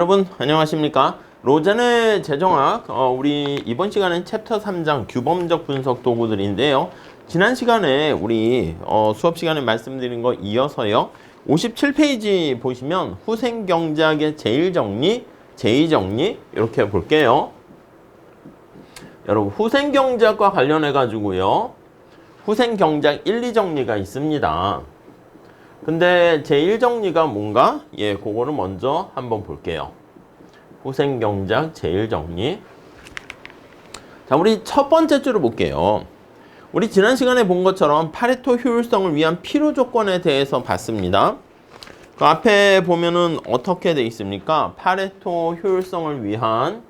여러분 안녕하십니까? 로젠의 재정학 우리 이번 시간엔 챕터 3장 규범적 분석 도구들인데요. 지난 시간에 우리 수업 시간에 말씀드린 거 이어서요. 57페이지 보시면 후생경제학의 제일정리, 제2정리 이렇게 볼게요. 여러분 후생경제학과 관련해 가지고요. 후생경제학 1, 2정리가 있습니다. 근데 제1정리가 뭔가? 예, 그거를 먼저 한번 볼게요. 후생경제학 제1정리. 자, 우리 첫 번째 줄을 볼게요. 우리 지난 시간에 본 것처럼 파레토 효율성을 위한 필요 조건에 대해서 봤습니다. 그 앞에 보면은 어떻게 돼 있습니까? 파레토 효율성을 위한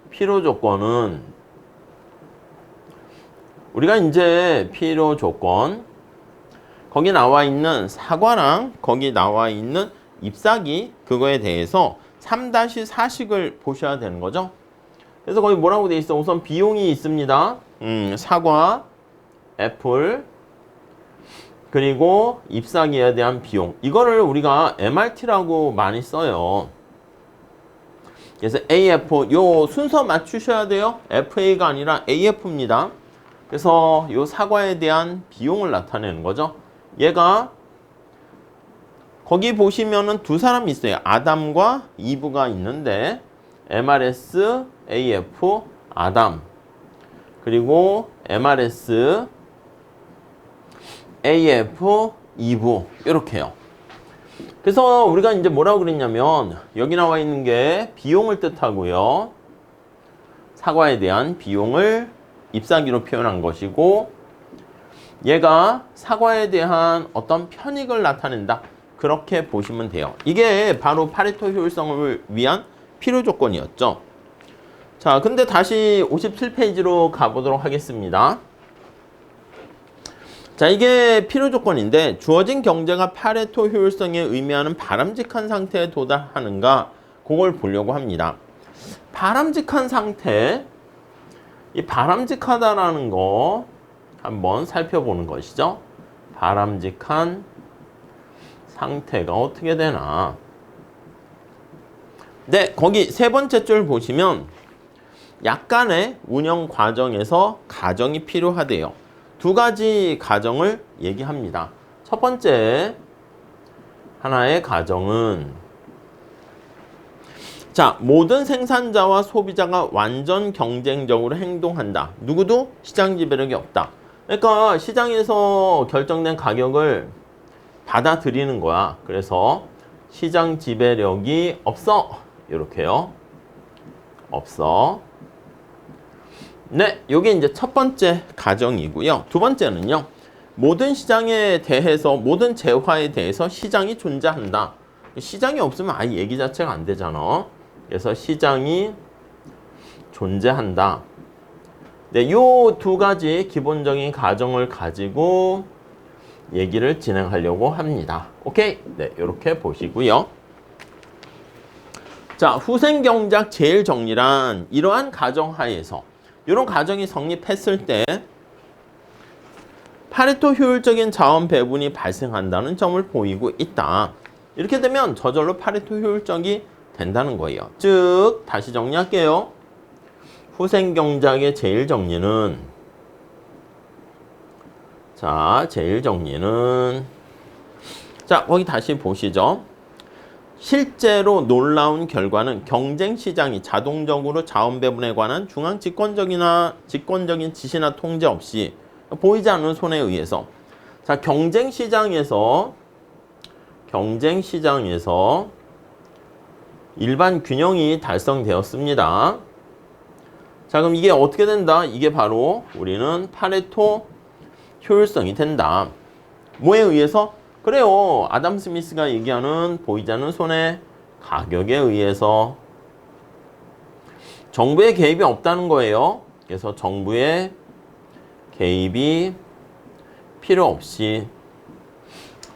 필요 조건은 우리가 이제 필요 조건 거기 나와 있는 사과랑 거기 나와 있는 잎사귀 그거에 대해서 3-4식을 보셔야 되는 거죠. 그래서 거기 뭐라고 돼 있어? 우선 비용이 있습니다. 사과, 애플, 그리고 잎사귀에 대한 비용. 이거를 우리가 MRT라고 많이 써요. 그래서 AF, 요 순서 맞추셔야 돼요. FA가 아니라 AF입니다. 그래서 요 사과에 대한 비용을 나타내는 거죠. 얘가 거기 보시면은 두 사람이 있어요. 아담과 이브가 있는데 MRS, AF, 아담 그리고 MRS, AF, 이브 이렇게요. 그래서 우리가 이제 뭐라고 그랬냐면 여기 나와 있는 게 비용을 뜻하고요. 사과에 대한 비용을 잎사귀로 표현한 것이고 얘가 사과에 대한 어떤 편익을 나타낸다. 그렇게 보시면 돼요. 이게 바로 파레토 효율성을 위한 필요 조건이었죠. 자, 근데 다시 57페이지로 가보도록 하겠습니다. 자, 이게 필요 조건인데 주어진 경제가 파레토 효율성에 의미하는 바람직한 상태에 도달하는가 그걸 보려고 합니다. 바람직한 상태, 이 바람직하다라는 거 한번 살펴보는 것이죠. 바람직한 상태가 어떻게 되나. 네, 거기 세 번째 줄 보시면 약간의 운영 과정에서 가정이 필요하대요. 두 가지 가정을 얘기합니다. 첫 번째 하나의 가정은 자, 모든 생산자와 소비자가 완전 경쟁적으로 행동한다. 누구도 시장 지배력이 없다. 그러니까 시장에서 결정된 가격을 받아들이는 거야. 그래서 시장 지배력이 없어. 이렇게요. 없어. 네, 이게 이제 첫 번째 가정이고요. 두 번째는요. 모든 시장에 대해서, 모든 재화에 대해서 시장이 존재한다. 시장이 없으면 아예 얘기 자체가 안 되잖아. 그래서 시장이 존재한다. 네, 요 두 가지 기본적인 가정을 가지고 얘기를 진행하려고 합니다. 오케이? 네, 이렇게 보시고요. 자, 후생경제학 제1정리란 이러한 가정 하에서 이런 가정이 성립했을 때 파레토 효율적인 자원 배분이 발생한다는 점을 보이고 있다. 이렇게 되면 저절로 파레토 효율적이 된다는 거예요. 즉, 다시 정리할게요. 후생경제학의 제1정리는 자, 제1정리는 자, 거기 다시 보시죠. 실제로 놀라운 결과는 경쟁시장이 자동적으로 자원배분에 관한 중앙 직권적인 지시나 통제 없이 보이지 않는 손에 의해서 자, 경쟁시장에서 일반 균형이 달성되었습니다. 자, 그럼 이게 어떻게 된다? 이게 바로 우리는 파레토 효율성이 된다. 뭐에 의해서? 그래요. 아담 스미스가 얘기하는 보이지 않는 손의 가격에 의해서 정부의 개입이 없다는 거예요. 그래서 정부의 개입이 필요 없이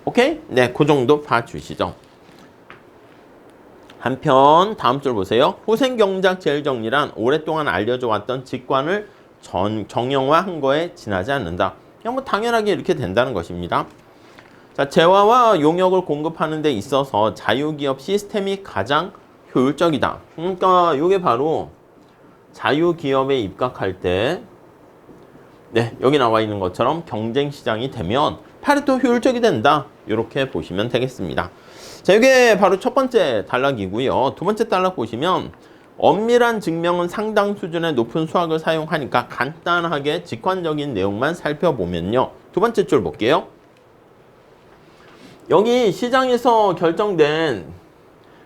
오케이? 네, 그 정도 봐주시죠. 한편 다음 줄 보세요. 후생경제학 제1정리란 오랫동안 알려져 왔던 직관을 정형화한 거에 지나지 않는다. 그냥 뭐 당연하게 이렇게 된다는 것입니다. 자, 재화와 용역을 공급하는 데 있어서 자유기업 시스템이 가장 효율적이다. 그러니까 이게 바로 자유기업에 입각할 때 네, 여기 나와 있는 것처럼 경쟁시장이 되면 파레토 효율적이 된다. 이렇게 보시면 되겠습니다. 자, 이게 바로 첫 번째 단락이고요. 두 번째 단락 보시면 엄밀한 증명은 상당 수준의 높은 수학을 사용하니까 간단하게 직관적인 내용만 살펴보면요. 두 번째 줄 볼게요. 여기 시장에서 결정된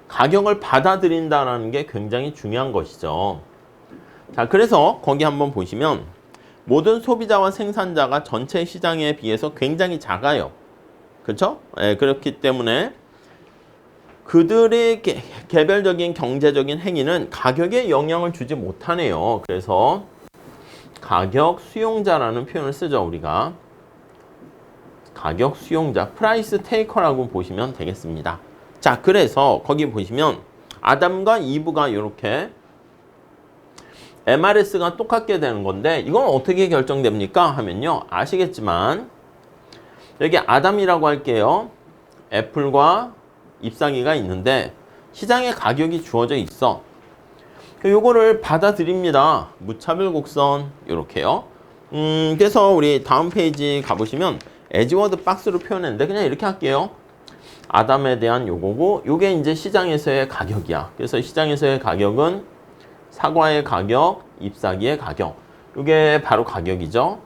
가격을 받아들인다는 게 굉장히 중요한 것이죠. 자, 그래서 거기 한번 보시면 모든 소비자와 생산자가 전체 시장에 비해서 굉장히 작아요. 그렇죠? 예, 그렇기 때문에 그들의 개별적인 경제적인 행위는 가격에 영향을 주지 못하네요. 그래서 가격 수용자라는 표현을 쓰죠, 우리가. 가격 수용자, 프라이스 테이커라고 보시면 되겠습니다. 자, 그래서 거기 보시면 아담과 이브가 이렇게 MRS가 똑같게 되는 건데 이건 어떻게 결정됩니까? 하면요. 아시겠지만 여기 아담이라고 할게요. 애플과 잎사귀가 있는데 시장에 가격이 주어져 있어. 요거를 받아들입니다. 무차별 곡선 이렇게요. 그래서 우리 다음 페이지 가보시면 에즈워드 박스로 표현했는데 그냥 이렇게 할게요. 아담에 대한 요거고 요게 이제 시장에서의 가격이야. 그래서 시장에서의 가격은 사과의 가격, 잎사귀의 가격. 요게 바로 가격이죠.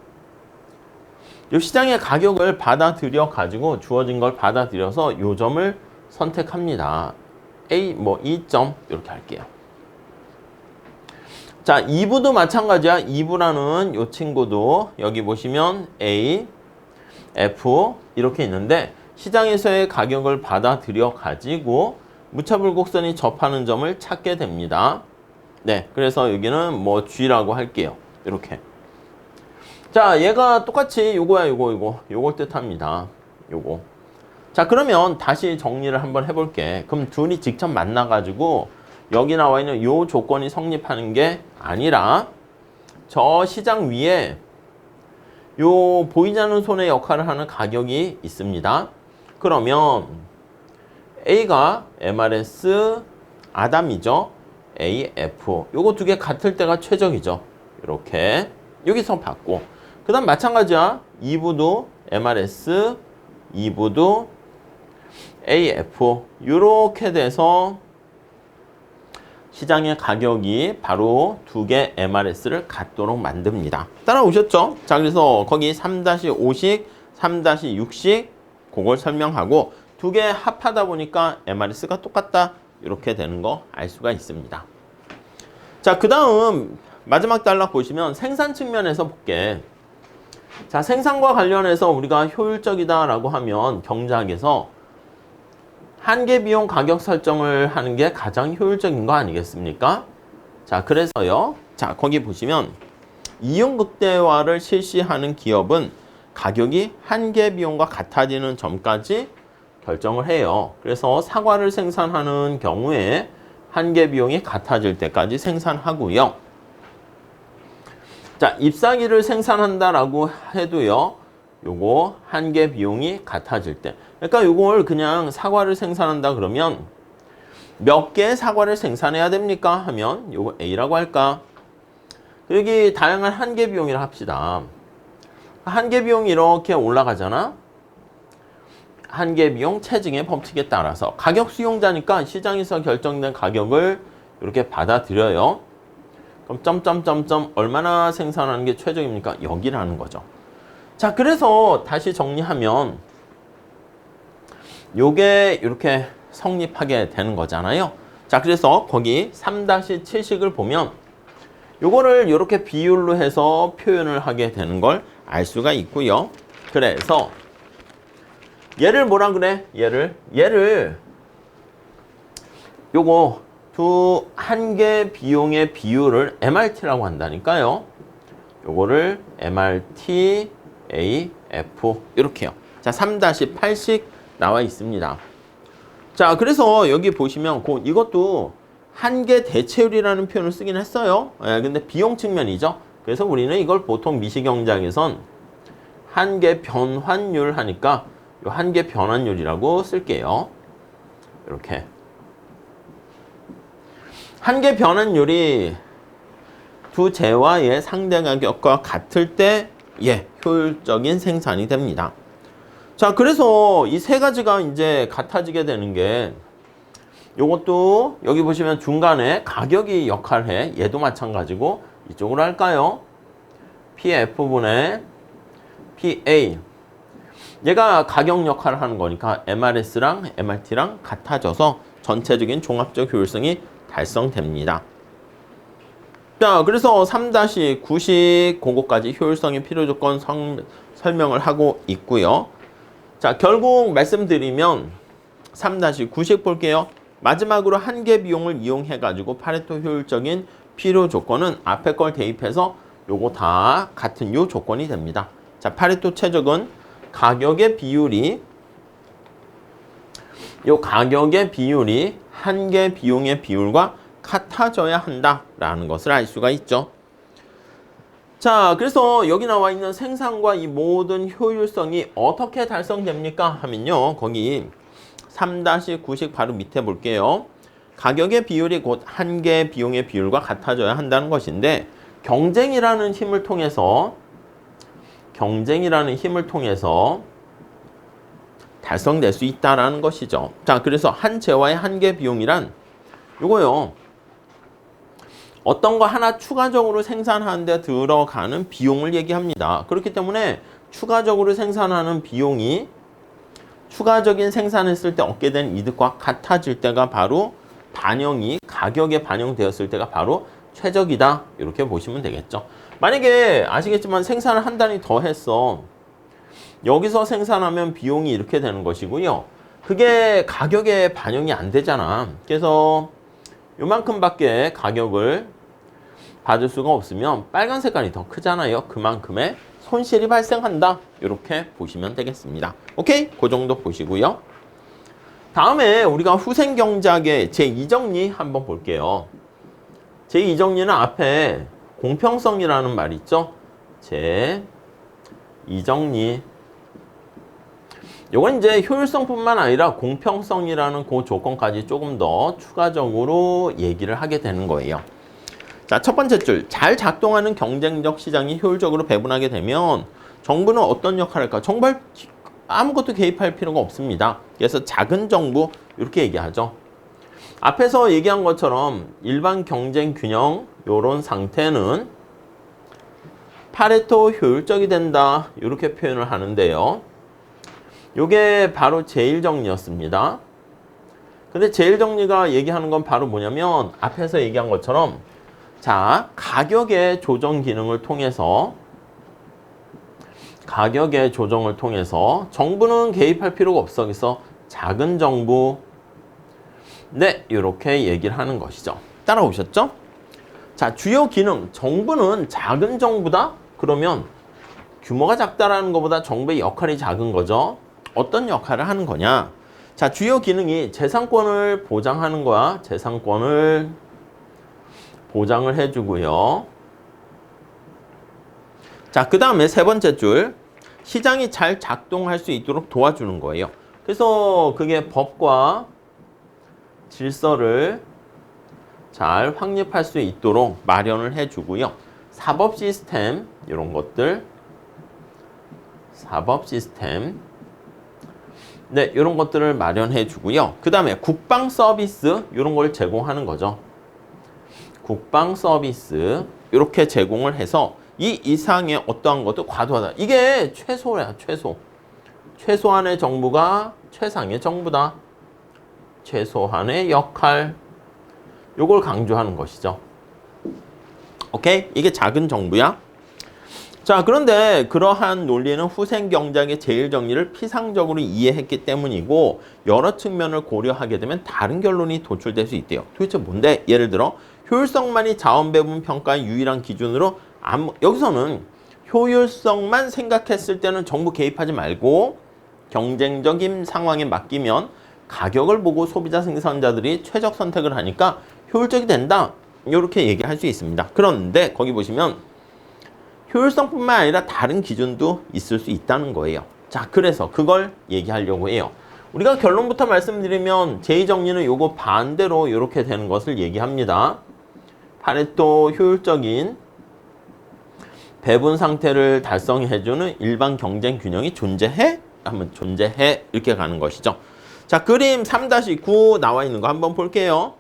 요 시장의 가격을 받아들여 가지고 주어진 걸 받아들여서 요 점을 선택합니다. A 뭐 2점 이렇게 할게요. 자, 2부도 마찬가지야. 2부라는 요 친구도 여기 보시면 A, F 이렇게 있는데 시장에서의 가격을 받아들여 가지고 무차별 곡선이 접하는 점을 찾게 됩니다. 네, 그래서 여기는 뭐 G라고 할게요. 이렇게. 자, 얘가 똑같이 요거야, 요걸 뜻합니다. 요거. 자, 그러면 다시 정리를 한번 해볼게. 그럼 둘이 직접 만나가지고 여기 나와 있는 요 조건이 성립하는 게 아니라 저 시장 위에 요 보이지 않는 손의 역할을 하는 가격이 있습니다. 그러면 A가 MRS 아담이죠. AF 요거 두 개 같을 때가 최적이죠. 이렇게 여기서 받고 그 다음 마찬가지야. 2부도 MRS 2부도 AF 이렇게 돼서 시장의 가격이 바로 두 개 MRS를 갖도록 만듭니다. 따라오셨죠? 자, 그래서 거기 3-5식, 3-6식 그걸 설명하고 두 개 합하다 보니까 MRS가 똑같다. 이렇게 되는 거 알 수가 있습니다. 자, 그 다음 마지막 단락 보시면 생산 측면에서 볼게. 자, 생산과 관련해서 우리가 효율적이다라고 하면 경제학에서 한계 비용 가격 설정을 하는 게 가장 효율적인 거 아니겠습니까? 자, 그래서요. 자, 거기 보시면 이용 극대화를 실시하는 기업은 가격이 한계 비용과 같아지는 점까지 결정을 해요. 그래서 사과를 생산하는 경우에 한계 비용이 같아질 때까지 생산하고요. 자, 잎사귀를 생산한다라고 해도요. 요거 한계 비용이 같아질 때. 그러니까 요걸 그냥 사과를 생산한다 그러면 몇 개의 사과를 생산해야 됩니까? 하면 요거 A라고 할까? 여기 다양한 한계 비용이라 합시다. 한계 비용이 이렇게 올라가잖아. 한계 비용 체증의 법칙에 따라서 가격 수용자니까 시장에서 결정된 가격을 이렇게 받아들여요. 그럼 점점점점 얼마나 생산하는 게 최적입니까? 여기라는 거죠. 자, 그래서 다시 정리하면 요게 이렇게 성립하게 되는 거잖아요. 자, 그래서 거기 3-7식을 보면 요거를 이렇게 비율로 해서 표현을 하게 되는 걸 알 수가 있고요. 그래서 얘를 뭐라 그래? 얘를 요거 두 한계 비용의 비율을 MRT라고 한다니까요. 요거를 MRT AF 이렇게요. 자, 3-8식 나와 있습니다. 자, 그래서 여기 보시면 이것도 한계 대체율이라는 표현을 쓰긴 했어요. 근데 비용 측면이죠. 그래서 우리는 이걸 보통 미시경제학에선 한계 변환율 하니까 요 한계 변환율이라고 쓸게요. 이렇게. 한계 변환율이 두 재화의 상대 가격과 같을 때 효율적인 생산이 됩니다. 자, 그래서 이 세 가지가 이제 같아지게 되는 게 요것도 여기 보시면 중간에 가격이 역할해. 얘도 마찬가지고 이쪽으로 할까요? PF분의 PA. 얘가 가격 역할을 하는 거니까 MRS랑 MRT랑 같아져서 전체적인 종합적 효율성이 달성됩니다. 자, 그래서 3-90 그거까지 효율성의 필요 조건 설명을 하고 있고요. 자, 결국 말씀드리면 3-90 볼게요. 마지막으로 한계 비용을 이용해 가지고 파레토 효율적인 필요 조건은 앞에 걸 대입해서 요거 다 같은 요 조건이 됩니다. 자, 파레토 최적은 가격의 비율이 한계 비용의 비율과 같아져야 한다라는 것을 알 수가 있죠. 자, 그래서 여기 나와 있는 생산과 이 모든 효율성이 어떻게 달성됩니까? 하면요. 거기 3-90 바로 밑에 볼게요. 가격의 비율이 곧 한계 비용의 비율과 같아져야 한다는 것인데 경쟁이라는 힘을 통해서 달성될 수 있다라는 것이죠. 자, 그래서 한 재화의 한계 비용이란 요거요. 어떤 거 하나 추가적으로 생산하는 데 들어가는 비용을 얘기합니다. 그렇기 때문에 추가적으로 생산하는 비용이 추가적인 생산했을 때 얻게 된 이득과 같아질 때가 바로 가격에 반영되었을 때가 바로 최적이다. 이렇게 보시면 되겠죠. 만약에 아시겠지만 생산을 한 단위 더 했어. 여기서 생산하면 비용이 이렇게 되는 것이고요. 그게 가격에 반영이 안 되잖아. 그래서 요만큼밖에 가격을 받을 수가 없으면 빨간 색깔이 더 크잖아요. 그만큼의 손실이 발생한다. 이렇게 보시면 되겠습니다. 오케이? 그 정도 보시고요. 다음에 우리가 후생경작의 제2정리 한번 볼게요. 제2정리는 앞에 공평성이라는 말이 있죠. 제2정리. 이건 이제 효율성뿐만 아니라 공평성이라는 그 조건까지 조금 더 추가적으로 얘기를 하게 되는 거예요. 자, 첫 번째 줄. 잘 작동하는 경쟁적 시장이 효율적으로 배분하게 되면 정부는 어떤 역할을 할까? 정말 아무것도 개입할 필요가 없습니다. 그래서 작은 정부 이렇게 얘기하죠. 앞에서 얘기한 것처럼 일반 경쟁 균형 이런 상태는 파레토 효율적이 된다. 이렇게 표현을 하는데요. 요게 바로 제1정리였습니다. 근데 제1정리가 얘기하는 건 바로 뭐냐면 앞에서 얘기한 것처럼 자, 가격의 조정 기능을 통해서 정부는 개입할 필요가 없어. 그래서 작은 정부 이렇게 얘기를 하는 것이죠. 따라오셨죠? 자, 주요 기능. 정부는 작은 정부다? 그러면 규모가 작다라는 것보다 정부의 역할이 작은 거죠. 어떤 역할을 하는 거냐? 자, 주요 기능이 재산권을 보장하는 거야. 재산권을 보장을 해주고요. 자, 그 다음에 세 번째 줄. 시장이 잘 작동할 수 있도록 도와주는 거예요. 그래서 그게 법과 질서를 잘 확립할 수 있도록 마련을 해주고요. 사법 시스템 이런 것들 이런 것들을 마련해 주고요. 그 다음에 국방 서비스 이런 걸 제공하는 거죠. 국방 서비스 이렇게 제공을 해서 이 이상의 어떠한 것도 과도하다. 이게 최소야, 최소. 최소한의 정부가 최상의 정부다. 최소한의 역할. 요걸 강조하는 것이죠. 오케이? 이게 작은 정부야. 자, 그런데 그러한 논리는 후생경작의 제1정리를 피상적으로 이해했기 때문이고 여러 측면을 고려하게 되면 다른 결론이 도출될 수 있대요. 도대체 뭔데? 예를 들어 효율성만이 자원배분 평가의 유일한 기준으로 여기서는 효율성만 생각했을 때는 정부 개입하지 말고 경쟁적인 상황에 맡기면 가격을 보고 소비자 생산자들이 최적 선택을 하니까 효율적이 된다. 이렇게 얘기할 수 있습니다. 그런데 거기 보시면 효율성뿐만 아니라 다른 기준도 있을 수 있다는 거예요. 자, 그래서 그걸 얘기하려고 해요. 우리가 결론부터 말씀드리면 제2정리는 요거 반대로 이렇게 되는 것을 얘기합니다. 파레토 효율적인 배분 상태를 달성해주는 일반 경쟁 균형이 존재해? 하면 존재해 이렇게 가는 것이죠. 자, 그림 3-9 나와 있는 거 한번 볼게요.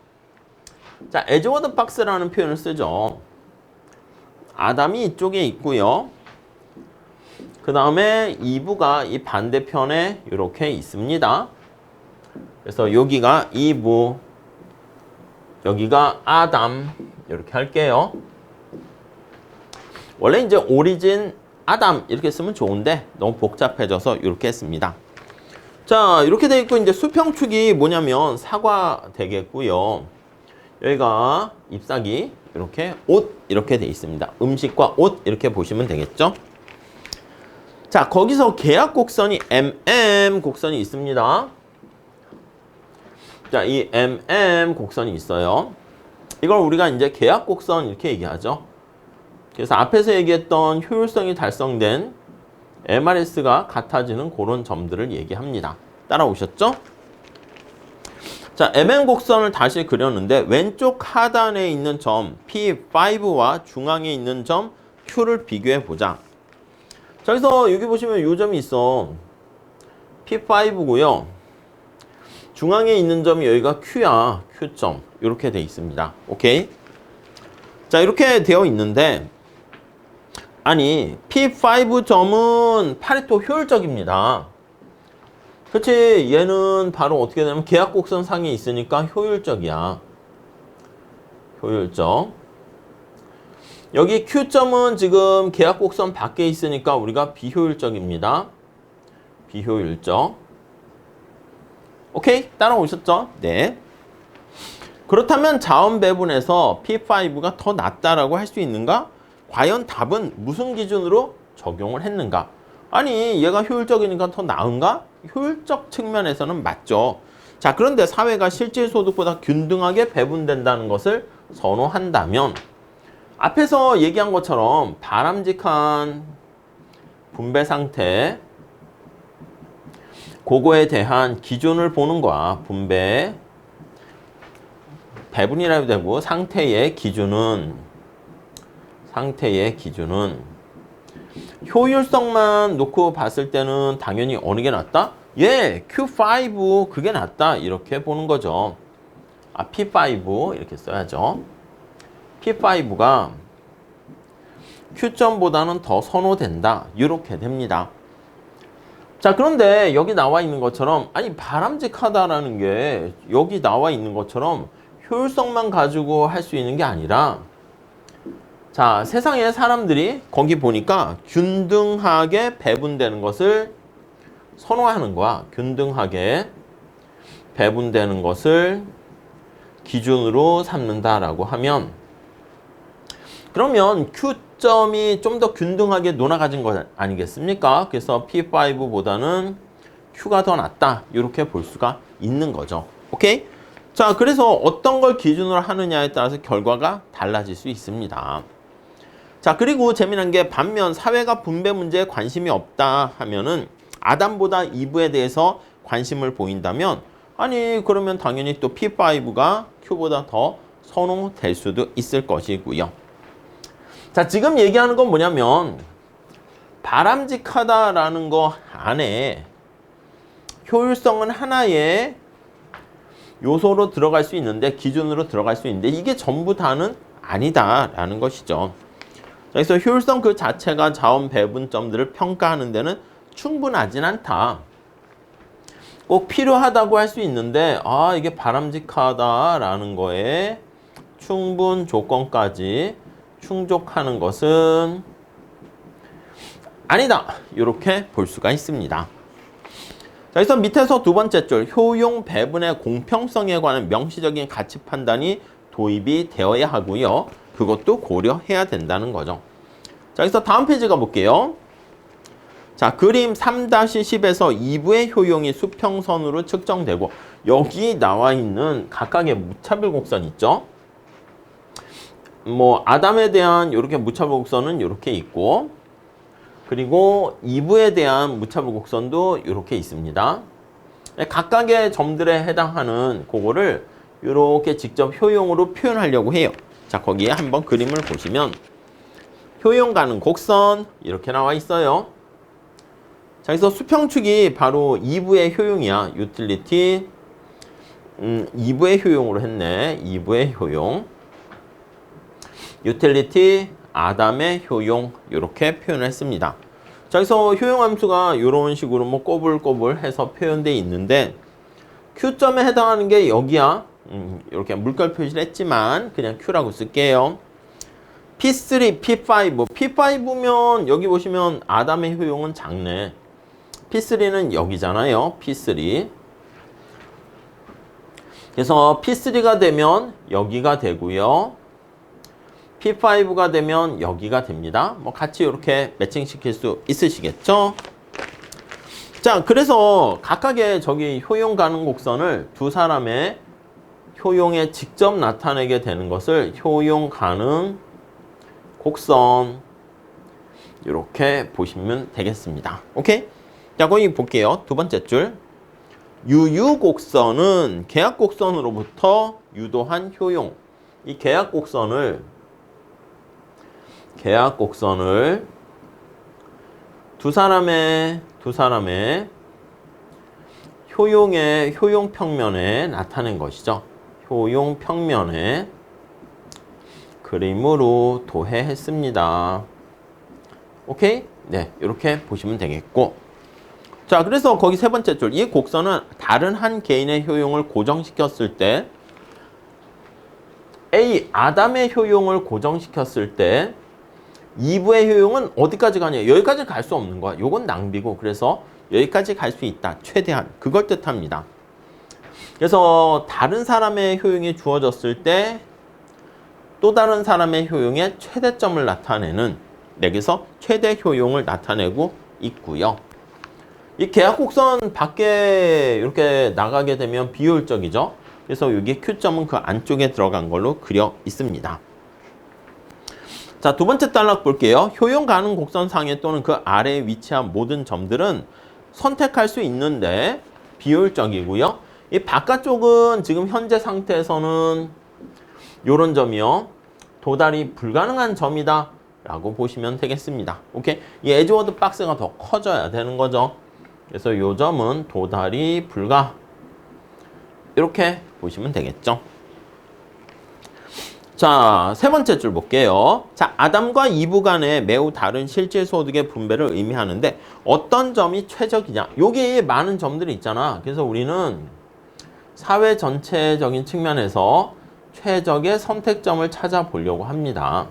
자, 에즈워드 박스라는 표현을 쓰죠. 아담이 이쪽에 있고요. 그 다음에 이브가 이 반대편에 이렇게 있습니다. 그래서 여기가 이브, 여기가 아담 이렇게 할게요. 원래 이제 오리진 아담 이렇게 쓰면 좋은데 너무 복잡해져서 이렇게 했습니다. 자, 이렇게 돼 있고 이제 수평축이 뭐냐면 사과 되겠고요. 여기가 잎사귀 이렇게 옷 이렇게 돼 있습니다. 음식과 옷 이렇게 보시면 되겠죠. 자, 거기서 계약 곡선이 MM 곡선이 있습니다. 자, 이 MM 곡선이 있어요. 이걸 우리가 이제 계약 곡선 이렇게 얘기하죠. 그래서 앞에서 얘기했던 효율성이 달성된 MRS가 같아지는 그런 점들을 얘기합니다. 따라오셨죠? 자, MM 곡선을 다시 그렸는데 왼쪽 하단에 있는 점 P5와 중앙에 있는 점 Q를 비교해 보자. 자, 그래서 여기 보시면 이 점이 있어. P5고요. 중앙에 있는 점이 여기가 Q야. Q점. 이렇게 돼 있습니다. 오케이? 자, 이렇게 되어 있는데 아니, P5 점은 파레토 효율적입니다. 그치? 얘는 바로 어떻게 되냐면 계약곡선 상에 있으니까 효율적이야. 효율적. 여기 Q점은 지금 계약곡선 밖에 있으니까 우리가 비효율적입니다. 비효율적. 오케이? 따라오셨죠? 네. 그렇다면 자원 배분에서 P5가 더 낫다라고 할 수 있는가? 과연 답은 무슨 기준으로 적용을 했는가? 아니, 얘가 효율적이니까 더 나은가? 효율적 측면에서는 맞죠. 자, 그런데 사회가 실질 소득보다 균등하게 배분된다는 것을 선호한다면 앞에서 얘기한 것처럼 바람직한 분배 상태, 그거에 대한 기준을 보는 거야. 분배, 배분이라도 되고 상태의 기준은 효율성만 놓고 봤을 때는 당연히 어느 게 낫다? 예, Q5 그게 낫다 이렇게 보는 거죠. 아, P5 이렇게 써야죠. P5가 Q점보다는 더 선호된다 이렇게 됩니다. 자, 그런데 여기 나와 있는 것처럼 아니 바람직하다라는 게 여기 나와 있는 것처럼 효율성만 가지고 할 수 있는 게 아니라 자, 세상의 사람들이 거기 보니까 균등하게 배분되는 것을 선호하는 거야. 균등하게 배분되는 것을 기준으로 삼는다라고 하면 그러면 Q점이 좀 더 균등하게 논아가진 것 아니겠습니까? 그래서 P5보다는 Q가 더 낫다. 이렇게 볼 수가 있는 거죠. 오케이? 자, 그래서 어떤 걸 기준으로 하느냐에 따라서 결과가 달라질 수 있습니다. 자, 그리고 재미난 게 반면 사회가 분배 문제에 관심이 없다 하면은 아담보다 이브에 대해서 관심을 보인다면 아니 그러면 당연히 또 P5가 Q보다 더 선호될 수도 있을 것이고요. 자, 지금 얘기하는 건 뭐냐면 바람직하다라는 거 안에 효율성은 하나의 요소로 들어갈 수 있는데 기준으로 들어갈 수 있는데 이게 전부 다는 아니다라는 것이죠. 그래서 효율성 그 자체가 자원 배분점들을 평가하는 데는 충분하진 않다. 꼭 필요하다고 할 수 있는데 아 이게 바람직하다라는 거에 충분 조건까지 충족하는 것은 아니다. 이렇게 볼 수가 있습니다. 자, 그래서 밑에서 두 번째 줄 효용 배분의 공평성에 관한 명시적인 가치 판단이 도입이 되어야 하고요. 그것도 고려해야 된다는 거죠. 자, 그래서 다음 페이지 가볼게요. 자, 그림 3-10에서 2부의 효용이 수평선으로 측정되고 여기 나와 있는 각각의 무차별 곡선 있죠? 뭐 아담에 대한 이렇게 무차별 곡선은 이렇게 있고 그리고 2부에 대한 무차별 곡선도 이렇게 있습니다. 각각의 점들에 해당하는 그거를 이렇게 직접 효용으로 표현하려고 해요. 자, 거기에 한번 그림을 보시면 효용 가는 곡선 이렇게 나와 있어요. 자, 그래서 수평축이 바로 2부의 효용이야. 유틸리티 2부의 효용으로 했네. 2부의 효용. 유틸리티 아담의 효용 이렇게 표현을 했습니다. 자, 그래서 효용 함수가 이런 식으로 뭐 꼬불꼬불해서 표현되어 있는데 Q점에 해당하는 게 여기야. 이렇게 물결 표시를 했지만 그냥 Q라고 쓸게요. P3, P5. P5면 여기 보시면 아담의 효용은 작네. P3는 여기잖아요. P3. 그래서 P3가 되면 여기가 되고요. P5가 되면 여기가 됩니다. 뭐 같이 이렇게 매칭시킬 수 있으시겠죠? 자, 그래서 각각의 저기 효용 가는 곡선을 두 사람의 효용에 직접 나타내게 되는 것을 효용 가능 곡선 이렇게 보시면 되겠습니다. 오케이? 자, 거기 볼게요. 두 번째 줄. 유유곡선은 계약곡선으로부터 유도한 효용. 이 계약곡선을 두 사람의 효용 평면에 나타낸 것이죠. 효용 평면에 그림으로 도해했습니다. 오케이? 네, 이렇게 보시면 되겠고. 자, 그래서 거기 세 번째 줄. 이 곡선은 다른 한 개인의 효용을 고정시켰을 때 A, 아담의 효용을 고정시켰을 때 2부의 효용은 어디까지 가냐? 여기까지 갈 수 없는 거야. 요건 낭비고. 그래서 여기까지 갈 수 있다. 최대한. 그걸 뜻합니다. 그래서 다른 사람의 효용이 주어졌을 때 또 다른 사람의 효용의 최대점을 나타내는, 여기서 최대 효용을 나타내고 있고요. 이 계약곡선 밖에 이렇게 나가게 되면 비효율적이죠. 그래서 여기 Q점은 그 안쪽에 들어간 걸로 그려 있습니다. 자, 두 번째 단락 볼게요. 효용 가는 곡선상에 또는 그 아래에 위치한 모든 점들은 선택할 수 있는데 비효율적이고요. 이 바깥쪽은 지금 현재 상태에서는 요런 점이요. 도달이 불가능한 점이다 라고 보시면 되겠습니다. 오케이? 이 에즈워드 박스가 더 커져야 되는 거죠. 그래서 요 점은 도달이 불가. 이렇게 보시면 되겠죠. 자, 세 번째 줄 볼게요. 자, 아담과 이브 간의 매우 다른 실질 소득의 분배를 의미하는데 어떤 점이 최적이냐? 여기 많은 점들이 있잖아. 그래서 우리는 사회 전체적인 측면에서 최적의 선택점을 찾아보려고 합니다.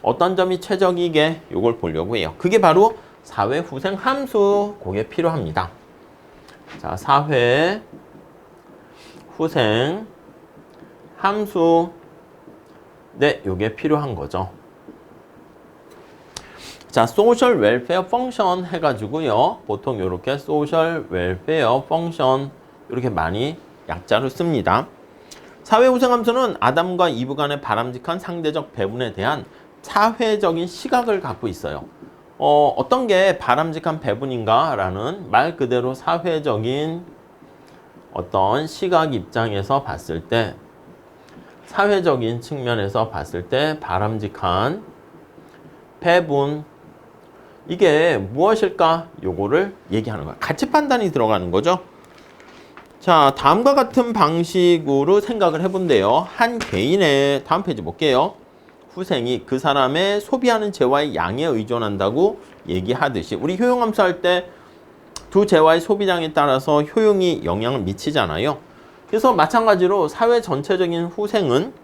어떤 점이 최적이게 이걸 보려고 해요. 그게 바로 사회 후생 함수, 그게 필요합니다. 자, 사회 후생 함수, 네, 요게 필요한 거죠. 자, 소셜 웰페어 펑션 해가지고요. 보통 이렇게 소셜 웰페어 펑션 이렇게 많이 약자로 씁니다. 사회 후생 함수는 아담과 이브 간의 바람직한 상대적 배분에 대한 사회적인 시각을 갖고 있어요. 어떤 게 바람직한 배분인가 라는 말 그대로 사회적인 어떤 시각 입장에서 봤을 때, 사회적인 측면에서 봤을 때 바람직한 배분, 이게 무엇일까? 요거를 얘기하는 거야. 가치 판단이 들어가는 거죠. 자, 다음과 같은 방식으로 생각을 해본대요. 한 개인의, 다음 페이지 볼게요. 후생이 그 사람의 소비하는 재화의 양에 의존한다고 얘기하듯이, 우리 효용함수 할 때 두 재화의 소비량에 따라서 효용이 영향을 미치잖아요. 그래서 마찬가지로 사회 전체적인 후생은,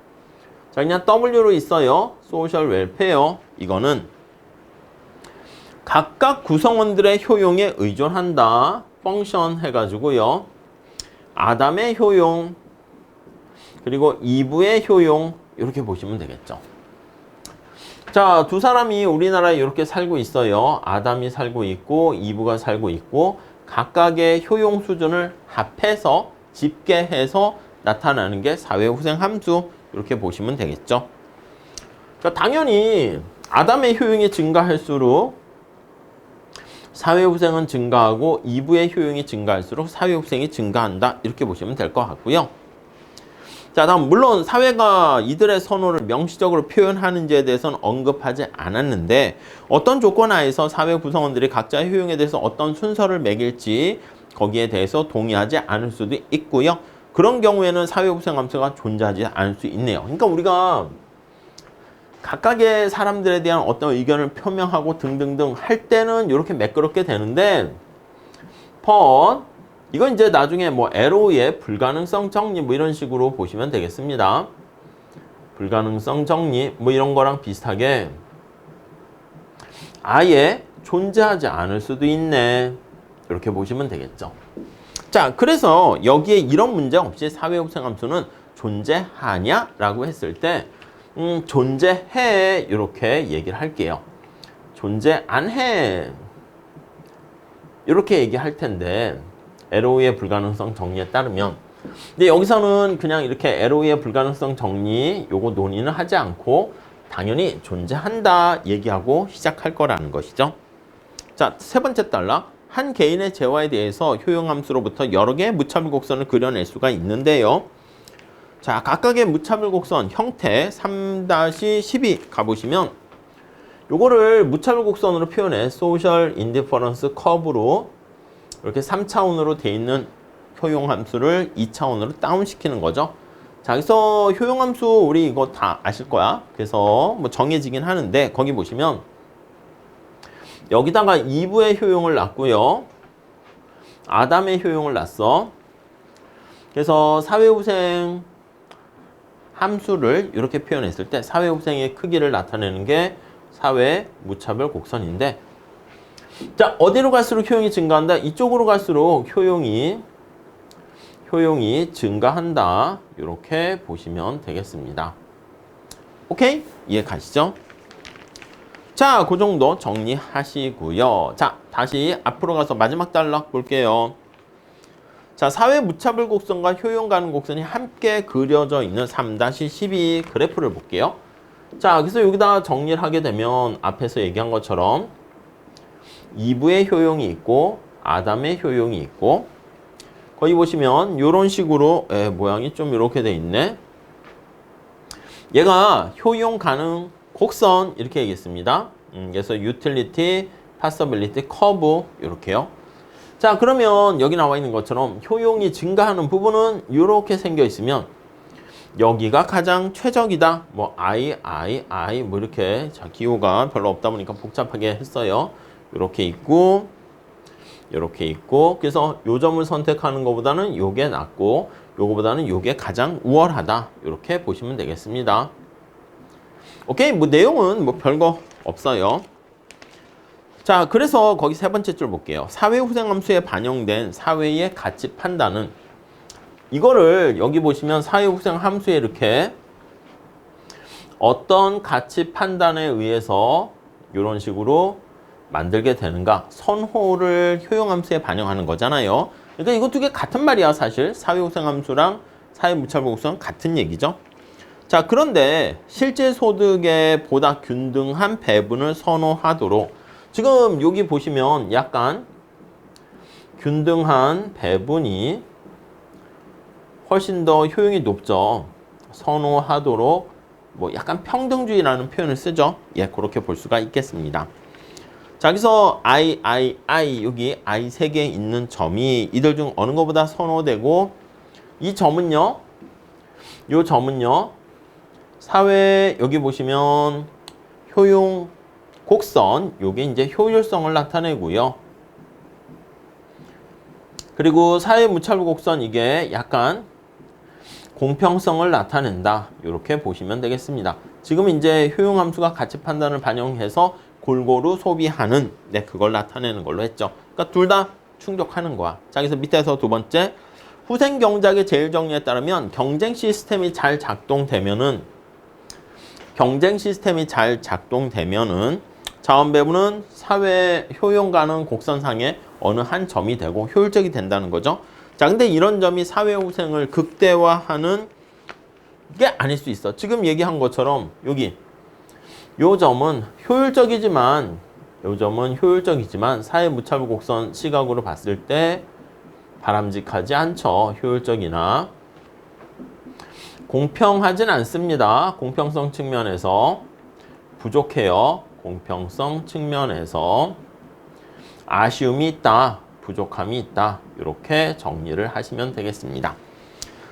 자, 그냥 W로 있어요. 소셜 웰페어. 이거는 각각 구성원들의 효용에 의존한다. 펑션 해가지고요. 아담의 효용, 그리고 이브의 효용, 이렇게 보시면 되겠죠. 자, 두 사람이 우리나라에 이렇게 살고 있어요. 아담이 살고 있고 이브가 살고 있고, 각각의 효용 수준을 합해서 집계해서 나타나는 게 사회후생 함수, 이렇게 보시면 되겠죠. 자, 당연히 아담의 효용이 증가할수록 사회후생은 증가하고 2부의 효용이 증가할수록 사회후생이 증가한다. 이렇게 보시면 될 것 같고요. 자, 다음 물론 사회가 이들의 선호를 명시적으로 표현하는지에 대해서는 언급하지 않았는데 어떤 조건 하에서 사회 구성원들이 각자의 효용에 대해서 어떤 순서를 매길지 거기에 대해서 동의하지 않을 수도 있고요. 그런 경우에는 사회후생함수가 존재하지 않을 수 있네요. 그러니까 우리가 각각의 사람들에 대한 어떤 의견을 표명하고 등등등 할 때는 이렇게 매끄럽게 되는데 이건 이제 나중에 뭐 LO의 불가능성 정리 뭐 이런 식으로 보시면 되겠습니다. 불가능성 정리 뭐 이런 거랑 비슷하게 아예 존재하지 않을 수도 있네. 이렇게 보시면 되겠죠. 자, 그래서 여기에 이런 문제 없이 사회후생함수는 존재하냐? 라고 했을 때 존재해. 이렇게 얘기를 할게요. 존재 안 해. 이렇게 얘기할 텐데 LO의 불가능성 정리에 따르면 근데 여기서는 그냥 이렇게 LO의 불가능성 정리 요거 논의는 하지 않고 당연히 존재한다 얘기하고 시작할 거라는 것이죠. 자, 세 번째 단락. 한 개인의 재화에 대해서 효용함수로부터 여러 개의 무차별 곡선을 그려낼 수가 있는데요. 자, 각각의 무차별 곡선 형태 3-12 가보시면 요거를 무차별 곡선으로 표현해 소셜 인디퍼런스 커브로 이렇게 3차원으로 돼 있는 효용함수를 2차원으로 다운시키는 거죠. 자, 그래서 효용함수 우리 이거 다 아실 거야. 그래서 뭐 정해지긴 하는데 거기 보시면 여기다가 2부의 효용을 놨고요. 아담의 효용을 놨어. 그래서 사회후생 함수를 이렇게 표현했을 때 사회후생의 크기를 나타내는 게 사회 무차별 곡선인데 자, 어디로 갈수록 효용이 증가한다? 이쪽으로 갈수록 효용이 증가한다. 이렇게 보시면 되겠습니다. 오케이? 이해 가시죠? 자, 그 정도 정리하시고요. 자, 다시 앞으로 가서 마지막 단락 볼게요. 자, 사회 무차별 곡선과 효용 가는 곡선이 함께 그려져 있는 3-12 그래프를 볼게요. 자, 그래서 여기다 정리를 하게 되면 앞에서 얘기한 것처럼 2부의 효용이 있고 아담의 효용이 있고 거기 보시면 이런 식으로 모양이 좀 이렇게 돼 있네. 얘가 효용 가능 곡선 이렇게 얘기했습니다. 그래서 유틸리티, 파서빌리티, 커브 이렇게요. 자, 그러면 여기 나와 있는 것처럼 효용이 증가하는 부분은 이렇게 생겨 있으면 여기가 가장 최적이다. 뭐 I 뭐 이렇게 자, 기호가 별로 없다 보니까 복잡하게 했어요. 이렇게 있고 이렇게 있고 그래서 요 점을 선택하는 것보다는 요게 낫고 요거보다는 요게 가장 우월하다. 이렇게 보시면 되겠습니다. 오케이, 뭐 내용은 뭐 별거 없어요. 자, 그래서 거기 세 번째 줄 볼게요. 사회후생함수에 반영된 사회의 가치 판단은 이거를 여기 보시면 사회후생함수에 이렇게 어떤 가치 판단에 의해서 이런 식으로 만들게 되는가? 선호를 효용함수에 반영하는 거잖아요. 그러니까 이거 두 개 같은 말이야, 사실. 사회후생함수랑 사회무차별 곡선 같은 얘기죠. 자, 그런데 실제 소득에 보다 균등한 배분을 선호하도록 지금 여기 보시면 약간 균등한 배분이 훨씬 더 효용이 높죠. 선호하도록 뭐 약간 평등주의라는 표현을 쓰죠. 예, 그렇게 볼 수가 있겠습니다. 자, 여기서 여기 I 3개 있는 점이 이들 중 어느 것보다 선호되고 이 점은요. 사회 여기 보시면 효용 곡선 요게 이제 효율성을 나타내고요. 그리고 사회 무차별 곡선 이게 약간 공평성을 나타낸다. 이렇게 보시면 되겠습니다. 지금 이제 효용함수가 가치 판단을 반영해서 골고루 소비하는 그걸 나타내는 걸로 했죠. 그러니까 둘 다 충족하는 거야. 자, 그래서 밑에서 두 번째 후생 경작의 제일 정리에 따르면 경쟁 시스템이 잘 작동되면은 자원 배분은 사회 효용 가능 곡선상의 어느 한 점이 되고 효율적이 된다는 거죠. 자, 근데 이런 점이 사회 후생을 극대화하는 게 아닐 수 있어. 지금 얘기한 것처럼 여기 요 점은 효율적이지만 요점은 효율적이지만 사회 무차별 곡선 시각으로 봤을 때 바람직하지 않죠. 효율적이나 공평하진 않습니다. 공평성 측면에서 부족해요. 공평성 측면에서 아쉬움이 있다. 부족함이 있다. 이렇게 정리를 하시면 되겠습니다.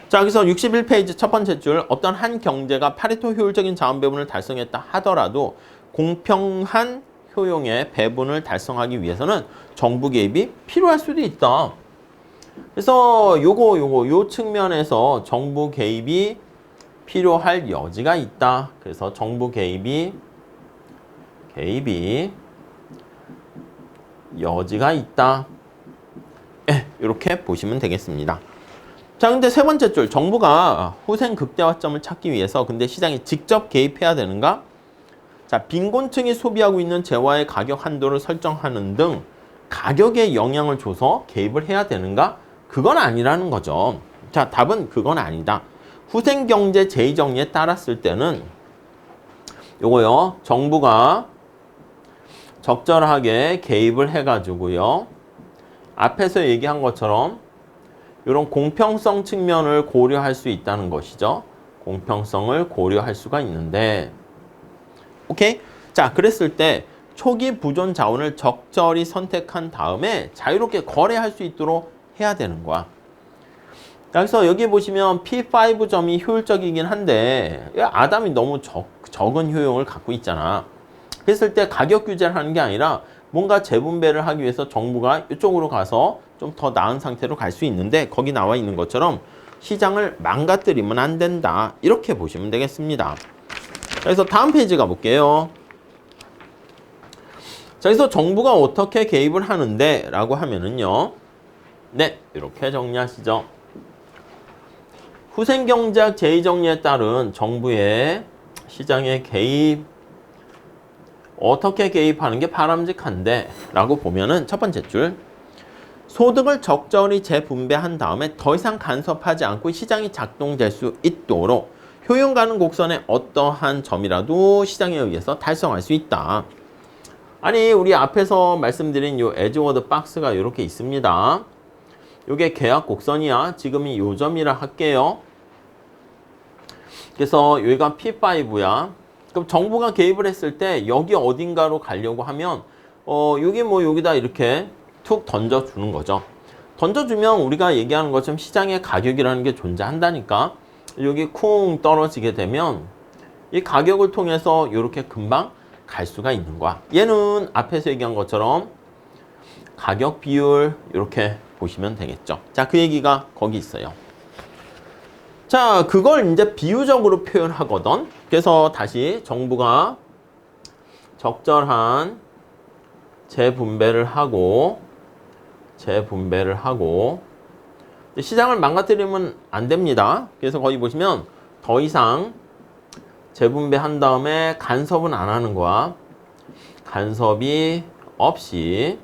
자, 여기서 61페이지 첫 번째 줄, 어떤 한 경제가 파레토 효율적인 자원 배분을 달성했다 하더라도 공평한 효용의 배분을 달성하기 위해서는 정부 개입이 필요할 수도 있다. 그래서 요 측면에서 정부 개입이 필요할 여지가 있다. 그래서 정부 개입이 여지가 있다. 이렇게 보시면 되겠습니다. 자, 근데 세 번째 줄, 정부가 후생 극대화점을 찾기 위해서 근데 시장에 직접 개입해야 되는가? 자, 빈곤층이 소비하고 있는 재화의 가격 한도를 설정하는 등 가격에 영향을 줘서 개입을 해야 되는가? 그건 아니라는 거죠. 자, 답은 그건 아니다. 후생경제 제2정리에 따랐을 때는 요거요, 정부가 적절하게 개입을 해가지고요, 앞에서 얘기한 것처럼 이런 공평성 측면을 고려할 수 있다는 것이죠. 공평성을 고려할 수가 있는데, 오케이? 자, 그랬을 때 초기 부존 자원을 적절히 선택한 다음에 자유롭게 거래할 수 있도록 해야 되는 거야. 그래서 여기 보시면 P5점이 효율적이긴 한데 아담이 너무 적은 효용을 갖고 있잖아. 그랬을 때 가격 규제를 하는 게 아니라 뭔가 재분배를 하기 위해서 정부가 이쪽으로 가서 좀 더 나은 상태로 갈 수 있는데, 거기 나와 있는 것처럼 시장을 망가뜨리면 안 된다. 이렇게 보시면 되겠습니다. 그래서 다음 페이지 가볼게요. 자, 그래서 정부가 어떻게 개입을 하는데 라고 하면은요, 네, 이렇게 정리하시죠. 후생경제학 제2정리에 따른 정부의 시장의 개입, 어떻게 개입하는 게 바람직한데 라고 보면은 첫 번째 줄, 소득을 적절히 재분배한 다음에 더 이상 간섭하지 않고 시장이 작동될 수 있도록 효용 가는 곡선의 어떠한 점이라도 시장에 의해서 달성할 수 있다. 아니, 우리 앞에서 말씀드린 요 에즈워드 박스가 이렇게 있습니다. 요게 계약 곡선이야. 지금이 요 점이라 할게요. 그래서 여기가 P5야. 그럼 정부가 개입을 했을 때 여기 어딘가로 가려고 하면 여기 뭐 여기다 이렇게 툭 던져주는 거죠. 던져주면 우리가 얘기하는 것처럼 시장의 가격이라는 게 존재한다니까. 여기 쿵 떨어지게 되면 이 가격을 통해서 이렇게 금방 갈 수가 있는 거야. 얘는 앞에서 얘기한 것처럼 가격 비율 이렇게 보시면 되겠죠. 자, 그 얘기가 거기 있어요. 자, 그걸 이제 비유적으로 표현하거든. 그래서 다시 정부가 적절한 재분배를 하고 시장을 망가뜨리면 안 됩니다. 그래서 거기 보시면 더 이상 재분배한 다음에 간섭은 안 하는 거야. 간섭이 없이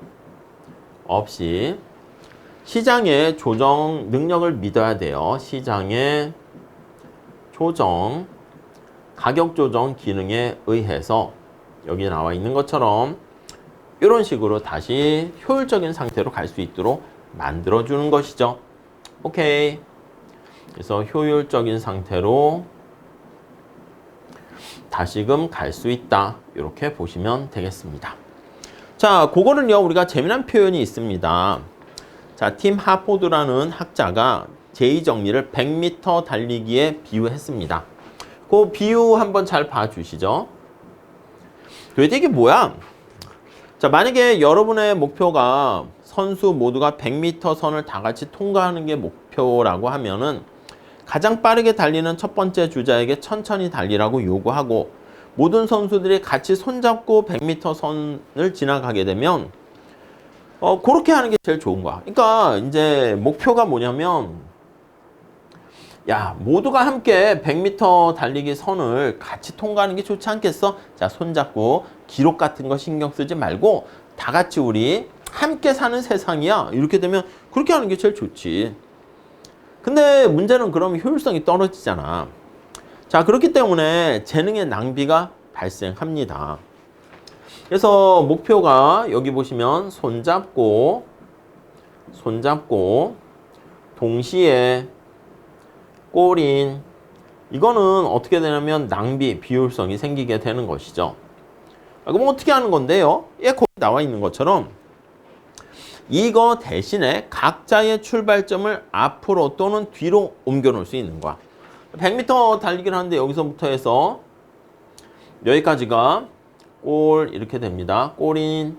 시장의 조정 능력을 믿어야 돼요. 시장의 조정, 가격 조정 기능에 의해서 여기 나와 있는 것처럼 이런 식으로 다시 효율적인 상태로 갈 수 있도록 만들어주는 것이죠. 오케이. 그래서 효율적인 상태로 다시금 갈 수 있다. 이렇게 보시면 되겠습니다. 자, 그거는요, 우리가 재미난 표현이 있습니다. 자, 팀 하포드라는 학자가 제2정리를 100m 달리기에 비유했습니다. 그 비유 한번 잘 봐주시죠. 도대체 이게 뭐야? 자, 만약에 여러분의 목표가 선수 모두가 100m 선을 다 같이 통과하는 게 목표라고 하면은 가장 빠르게 달리는 첫 번째 주자에게 천천히 달리라고 요구하고 모든 선수들이 같이 손잡고 100m 선을 지나가게 되면 그렇게 하는 게 제일 좋은 거야. 그러니까 이제 목표가 뭐냐면, 야, 모두가 함께 100m 달리기 선을 같이 통과하는 게 좋지 않겠어? 자, 손잡고 기록 같은 거 신경 쓰지 말고 다 같이 우리 함께 사는 세상이야. 이렇게 되면 그렇게 하는 게 제일 좋지. 근데 문제는 그러면 효율성이 떨어지잖아. 자, 그렇기 때문에 재능의 낭비가 발생합니다. 그래서 목표가 여기 보시면 손잡고 동시에 꼬린, 이거는 어떻게 되냐면 낭비, 비효율성이 생기게 되는 것이죠. 그럼 어떻게 하는 건데요? 예, 거기 나와 있는 것처럼 이거 대신에 각자의 출발점을 앞으로 또는 뒤로 옮겨 놓을 수 있는 거야. 100m 달리기를 하는데 여기서부터 해서 여기까지가 골 이렇게 됩니다. 골인.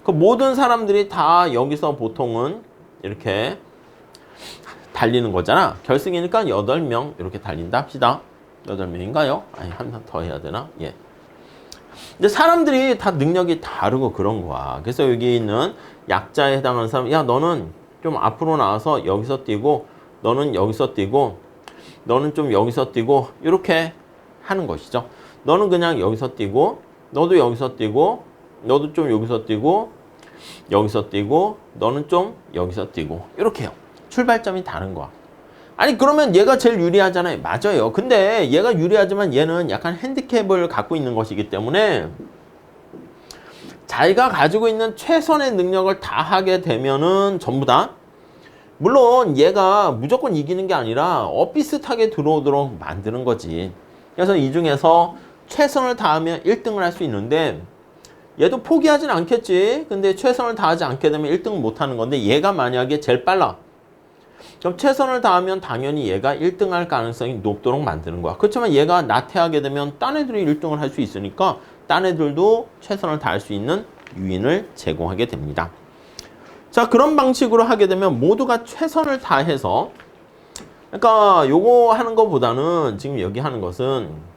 그 모든 사람들이 다 여기서 보통은 이렇게 달리는 거잖아. 결승이니까 8명 이렇게 달린다 합시다. 8명인가요? 아니, 한 번 더 해야 되나? 예. 근데 사람들이 다 능력이 다르고 그런 거야. 그래서 여기 있는 약자에 해당하는 사람, 야, 너는 좀 앞으로 나와서 여기서 뛰고, 너는 여기서 뛰고, 너는 좀 여기서 뛰고, 이렇게 하는 것이죠. 너는 그냥 여기서 뛰고, 너도 여기서 뛰고, 너도 좀 여기서 뛰고, 여기서 뛰고, 너는 좀 여기서 뛰고, 이렇게요. 출발점이 다른 거야. 아니, 그러면 얘가 제일 유리하잖아요. 맞아요. 근데 얘가 유리하지만 얘는 약간 핸디캡을 갖고 있는 것이기 때문에 자기가 가지고 있는 최선의 능력을 다 하게 되면은 전부 다, 물론 얘가 무조건 이기는 게 아니라 비슷하게 들어오도록 만드는 거지. 그래서 이 중에서 최선을 다하면 1등을 할 수 있는데 얘도 포기하진 않겠지. 근데 최선을 다하지 않게 되면 1등은 못 하는 건데 얘가 만약에 제일 빨라. 그럼 최선을 다하면 당연히 얘가 1등 할 가능성이 높도록 만드는 거야. 그렇지만 얘가 나태하게 되면 딴 애들이 1등을 할 수 있으니까 딴 애들도 최선을 다할 수 있는 유인을 제공하게 됩니다. 자, 그런 방식으로 하게 되면 모두가 최선을 다해서, 그러니까 요거 하는 것보다는 지금 여기 하는 것은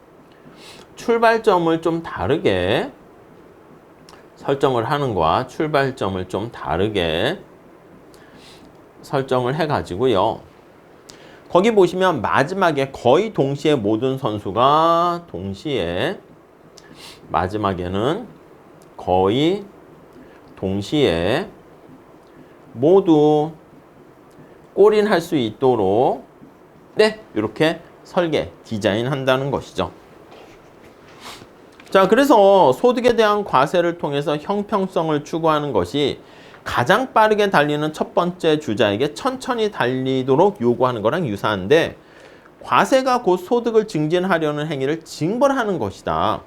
출발점을 좀 다르게 설정을 하는 거야. 출발점을 좀 다르게 설정을 해가지고요. 거기 보시면 마지막에 거의 동시에 모든 선수가 동시에, 마지막에는 거의 동시에 모두 골인할 수 있도록 이렇게 설계, 디자인 한다는 것이죠. 자, 그래서 소득에 대한 과세를 통해서 형평성을 추구하는 것이 가장 빠르게 달리는 첫 번째 주자에게 천천히 달리도록 요구하는 거랑 유사한데, 과세가 곧 소득을 증진하려는 행위를 징벌하는 것이다.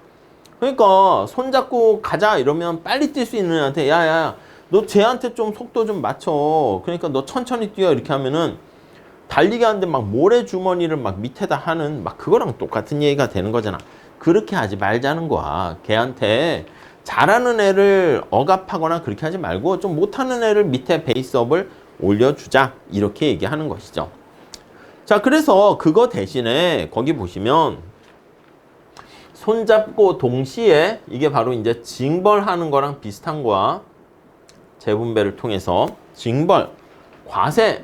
그러니까 손잡고 가자 이러면 빨리 뛸 수 있는 애한테, 야야, 너 쟤한테 좀 속도 좀 맞춰. 그러니까 너 천천히 뛰어. 이렇게 하면은 달리게 하는데 막 모래주머니를 막 밑에다 하는 막 그거랑 똑같은 얘기가 되는 거잖아. 그렇게 하지 말자는 거야. 걔한테 잘하는 애를 억압하거나 그렇게 하지 말고 좀 못하는 애를 밑에 베이스업을 올려주자. 이렇게 얘기하는 것이죠. 자, 그래서 그거 대신에 거기 보시면 손잡고 동시에, 이게 바로 이제 징벌하는 거랑 비슷한 거야. 재분배를 통해서 징벌, 과세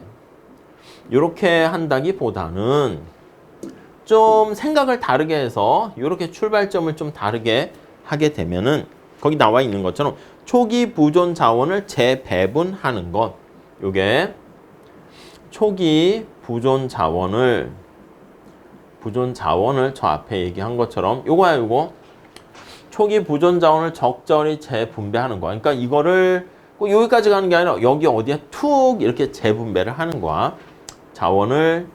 이렇게 한다기보다는 좀 생각을 다르게 해서 이렇게 출발점을 좀 다르게 하게 되면은 거기 나와 있는 것처럼 초기 부존 자원을 재배분하는 것. 요게 초기 부존 자원을 저 앞에 얘기한 것처럼 요거야. 요거 초기 부존 자원을 적절히 재분배하는 거야. 그러니까 이거를 꼭 여기까지 가는 게 아니라 여기 어디에 툭 이렇게 재분배를 하는 거야. 자원을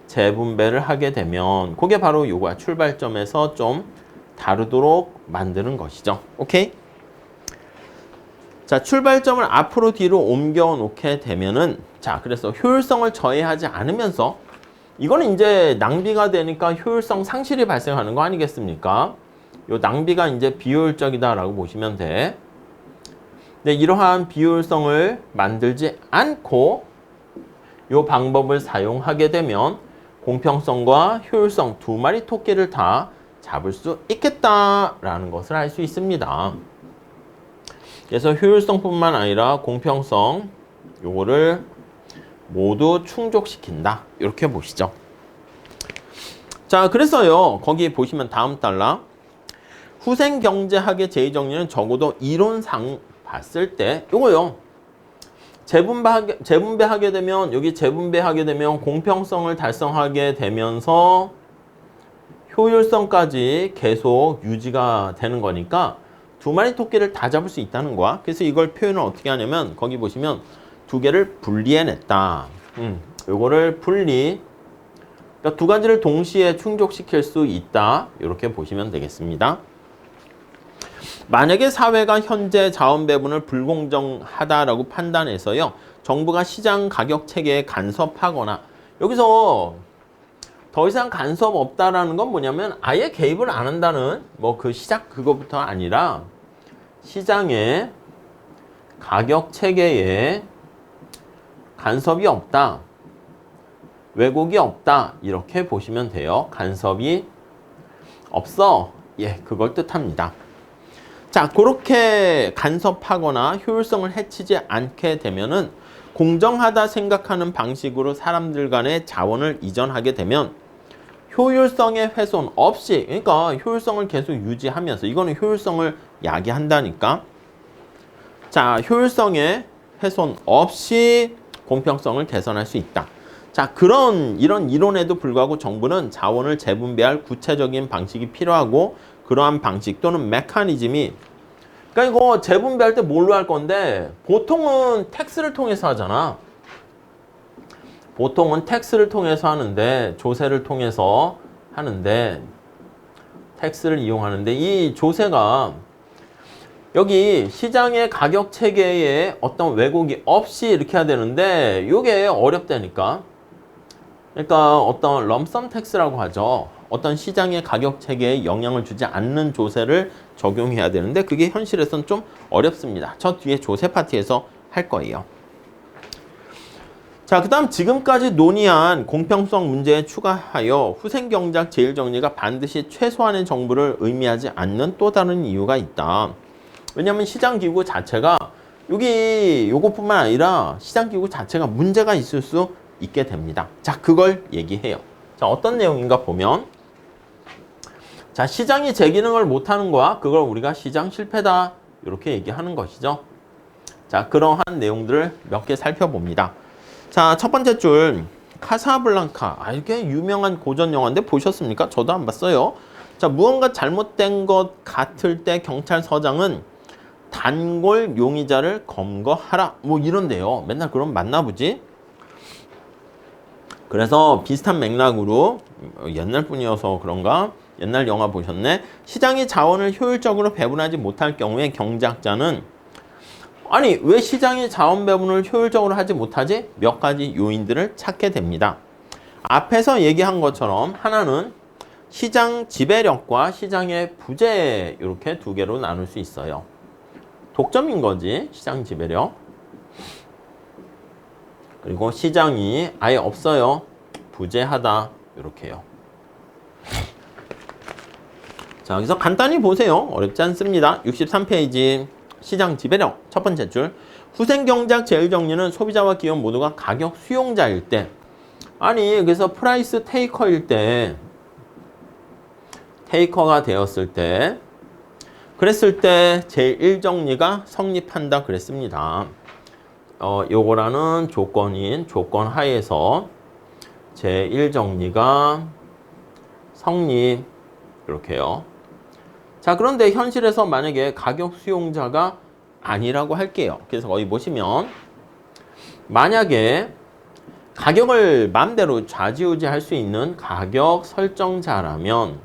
재분배를 하게 되면 그게 바로 요거야. 출발점에서 좀 다르도록 만드는 것이죠. 오케이? 자, 출발점을 앞으로 뒤로 옮겨 놓게 되면은, 자, 그래서 효율성을 저해하지 않으면서, 이거는 이제 낭비가 되니까 효율성 상실이 발생하는 거 아니겠습니까? 요 낭비가 이제 비효율적이다라고 보시면 돼. 근데 이러한 비효율성을 만들지 않고 요 방법을 사용하게 되면 공평성과 효율성 두 마리 토끼를 다 잡을 수 있겠다라는 것을 알 수 있습니다. 그래서 효율성뿐만 아니라 공평성 요거를 모두 충족시킨다. 이렇게 보시죠. 자, 그래서요. 거기 보시면 다음 달라. 후생경제학의 제2정리는 적어도 이론상 봤을 때 요거요. 재분배하게 되면, 여기 재분배하게 되면 공평성을 달성하게 되면서 효율성까지 계속 유지가 되는 거니까 두 마리 토끼를 다 잡을 수 있다는 거야. 그래서 이걸 표현을 어떻게 하냐면 거기 보시면 두 개를 분리해냈다. 요거를 분리. 그러니까 두 가지를 동시에 충족시킬 수 있다. 이렇게 보시면 되겠습니다. 만약에 사회가 현재 자원 배분을 불공정하다라고 판단해서요. 정부가 시장 가격 체계에 간섭하거나 여기서 더 이상 간섭 없다라는 건 뭐냐면 아예 개입을 안 한다는 뭐 그 시작 그거부터 아니라 시장의 가격 체계에 간섭이 없다. 왜곡이 없다. 이렇게 보시면 돼요. 간섭이 없어. 예, 그걸 뜻합니다. 자, 그렇게 간섭하거나 효율성을 해치지 않게 되면은 공정하다 생각하는 방식으로 사람들 간의 자원을 이전하게 되면 효율성의 훼손 없이, 그러니까 효율성을 계속 유지하면서, 이거는 효율성을 야기한다니까. 자, 효율성의 훼손 없이 공평성을 개선할 수 있다. 자, 이런 이론에도 불구하고 정부는 자원을 재분배할 구체적인 방식이 필요하고 그러한 방식 또는 메커니즘이, 그러니까 이거 재분배할 때 뭘로 할 건데 보통은 텍스를 통해서 하잖아. 보통은 텍스를 통해서 하는데, 조세를 통해서 하는데, 텍스를 이용하는데, 이 조세가 여기 시장의 가격 체계에 어떤 왜곡이 없이 이렇게 해야 되는데 이게 어렵다니까. 그러니까 어떤 럼섬 텍스라고 하죠. 어떤 시장의 가격 체계에 영향을 주지 않는 조세를 적용해야 되는데 그게 현실에서는 좀 어렵습니다. 저 뒤에 조세 파트에서 할 거예요. 자, 그 다음 지금까지 논의한 공평성 문제에 추가하여 후생경작 제일정리가 반드시 최소한의 정부를 의미하지 않는 또 다른 이유가 있다. 왜냐하면 시장기구 자체가 요것뿐만 아니라 시장기구 자체가 문제가 있을 수 있게 됩니다. 자, 그걸 얘기해요. 자, 어떤 내용인가 보면, 자, 시장이 제 기능을 못하는 거야. 그걸 우리가 시장 실패다. 이렇게 얘기하는 것이죠. 자, 그러한 내용들을 몇 개 살펴봅니다. 자, 첫 번째 줄 카사블랑카. 이게 유명한 고전 영화인데 보셨습니까? 저도 안 봤어요. 자, 무언가 잘못된 것 같을 때 경찰서장은 단골 용의자를 검거하라. 뭐 이런데요. 맨날 그럼 맞나 보지? 그래서 비슷한 맥락으로 옛날 분이어서 그런가? 옛날 영화 보셨네? 시장이 자원을 효율적으로 배분하지 못할 경우에 경제학자는 아니, 왜 시장이 자원 배분을 효율적으로 하지 못하지? 몇 가지 요인들을 찾게 됩니다. 앞에서 얘기한 것처럼 하나는 시장 지배력과 시장의 부재, 이렇게 두 개로 나눌 수 있어요. 독점인 거지, 시장 지배력. 그리고 시장이 아예 없어요. 부재하다, 이렇게요. 자, 여기서 간단히 보세요. 어렵지 않습니다. 63페이지. 시장 지배력 첫 번째 줄. 후생경작 제일정리는 소비자와 기업 모두가 가격 수용자일 때, 아니 그래서 프라이스 테이커일 때, 테이커가 되었을 때, 그랬을 때 제1정리가 성립한다 그랬습니다. 요거라는 조건 하에서 제1정리가 성립, 이렇게요. 자, 그런데 현실에서 만약에 가격 수용자가 아니라고 할게요. 그래서 거기 보시면 만약에 가격을 마음대로 좌지우지할 수 있는 가격 설정자라면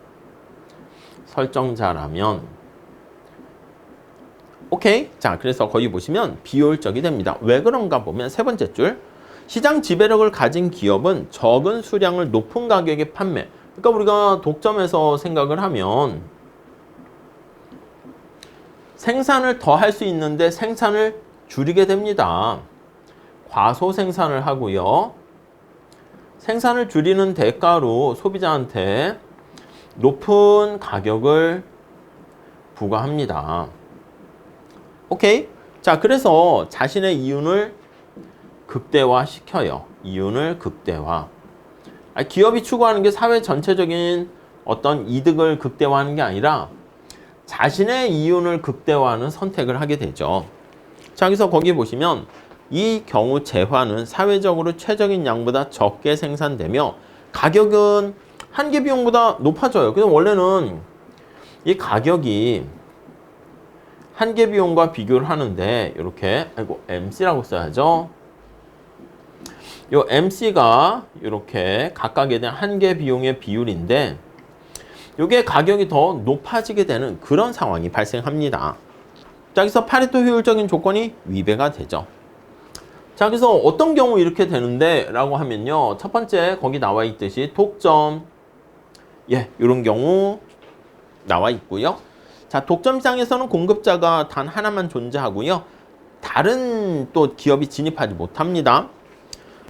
오케이. 자, 그래서 거기 보시면 비효율적이 됩니다. 왜 그런가 보면 세 번째 줄. 시장 지배력을 가진 기업은 적은 수량을 높은 가격에 판매. 그러니까 우리가 독점에서 생각을 하면 생산을 더 할 수 있는데 생산을 줄이게 됩니다. 과소 생산을 하고요. 생산을 줄이는 대가로 소비자한테 높은 가격을 부과합니다. 오케이? 자, 그래서 자신의 이윤을 극대화시켜요. 이윤을 극대화. 기업이 추구하는 게 사회 전체적인 어떤 이득을 극대화하는 게 아니라 자신의 이윤을 극대화하는 선택을 하게 되죠. 자, 여기서 거기 보시면 이 경우 재화는 사회적으로 최적인 양보다 적게 생산되며 가격은 한계 비용보다 높아져요. 그래서 원래는 이 가격이 한계 비용과 비교를 하는데 이렇게 MC라고 써야죠. 요 MC가 이렇게 각각에 대한 한계 비용의 비율인데 요게 가격이 더 높아지게 되는 그런 상황이 발생합니다. 자, 여기서 파레토 효율적인 조건이 위배가 되죠. 자, 그래서 어떤 경우 이렇게 되는데 라고 하면요. 첫 번째 거기 나와 있듯이 독점, 이런 경우 나와 있고요. 자, 독점 시장에서는 공급자가 단 하나만 존재하고요. 다른 또 기업이 진입하지 못합니다.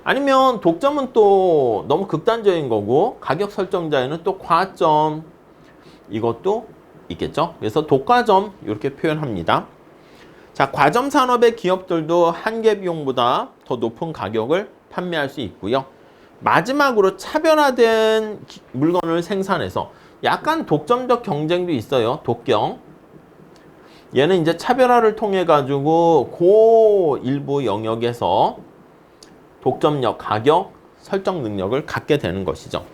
아니면 독점은 또 너무 극단적인 거고 가격 설정자에는 또 과점, 이것도 있겠죠. 그래서 독과점 이렇게 표현합니다. 자, 과점 산업의 기업들도 한계 비용보다 더 높은 가격을 판매할 수 있고요. 마지막으로 차별화된 물건을 생산해서 약간 독점적 경쟁도 있어요. 독경. 얘는 이제 차별화를 통해 가지고 그 일부 영역에서 독점력, 가격 설정 능력을 갖게 되는 것이죠.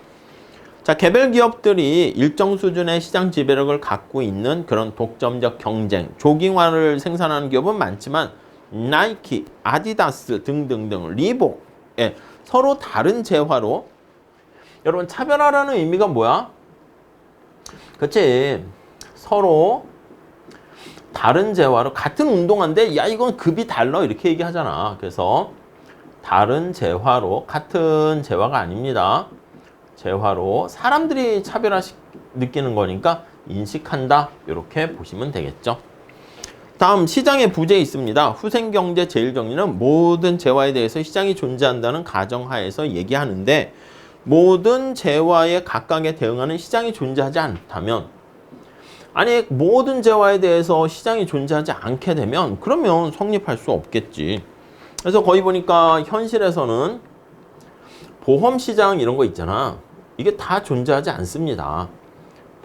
자, 개별 기업들이 일정 수준의 시장 지배력을 갖고 있는 그런 독점적 경쟁, 조깅화를 생산하는 기업은 많지만 나이키, 아디다스 등등등, 리복, 서로 다른 재화로 여러분 차별화라는 의미가 뭐야? 그치? 서로 다른 재화로 같은 운동화인데 야 이건 급이 달라 이렇게 얘기하잖아. 그래서 다른 재화로 같은 재화가 아닙니다. 재화로 사람들이 차별화 느끼는 거니까 인식한다 이렇게 보시면 되겠죠. 다음 시장의 부재 있습니다. 후생경제 제일정리는 모든 재화에 대해서 시장이 존재한다는 가정하에서 얘기하는데 모든 재화에 각각에 대응하는 시장이 존재하지 않다면 아니 모든 재화에 대해서 시장이 존재하지 않게 되면 그러면 성립할 수 없겠지. 그래서 거기 보니까 현실에서는 보험시장 이런 거 있잖아. 이게 다 존재하지 않습니다.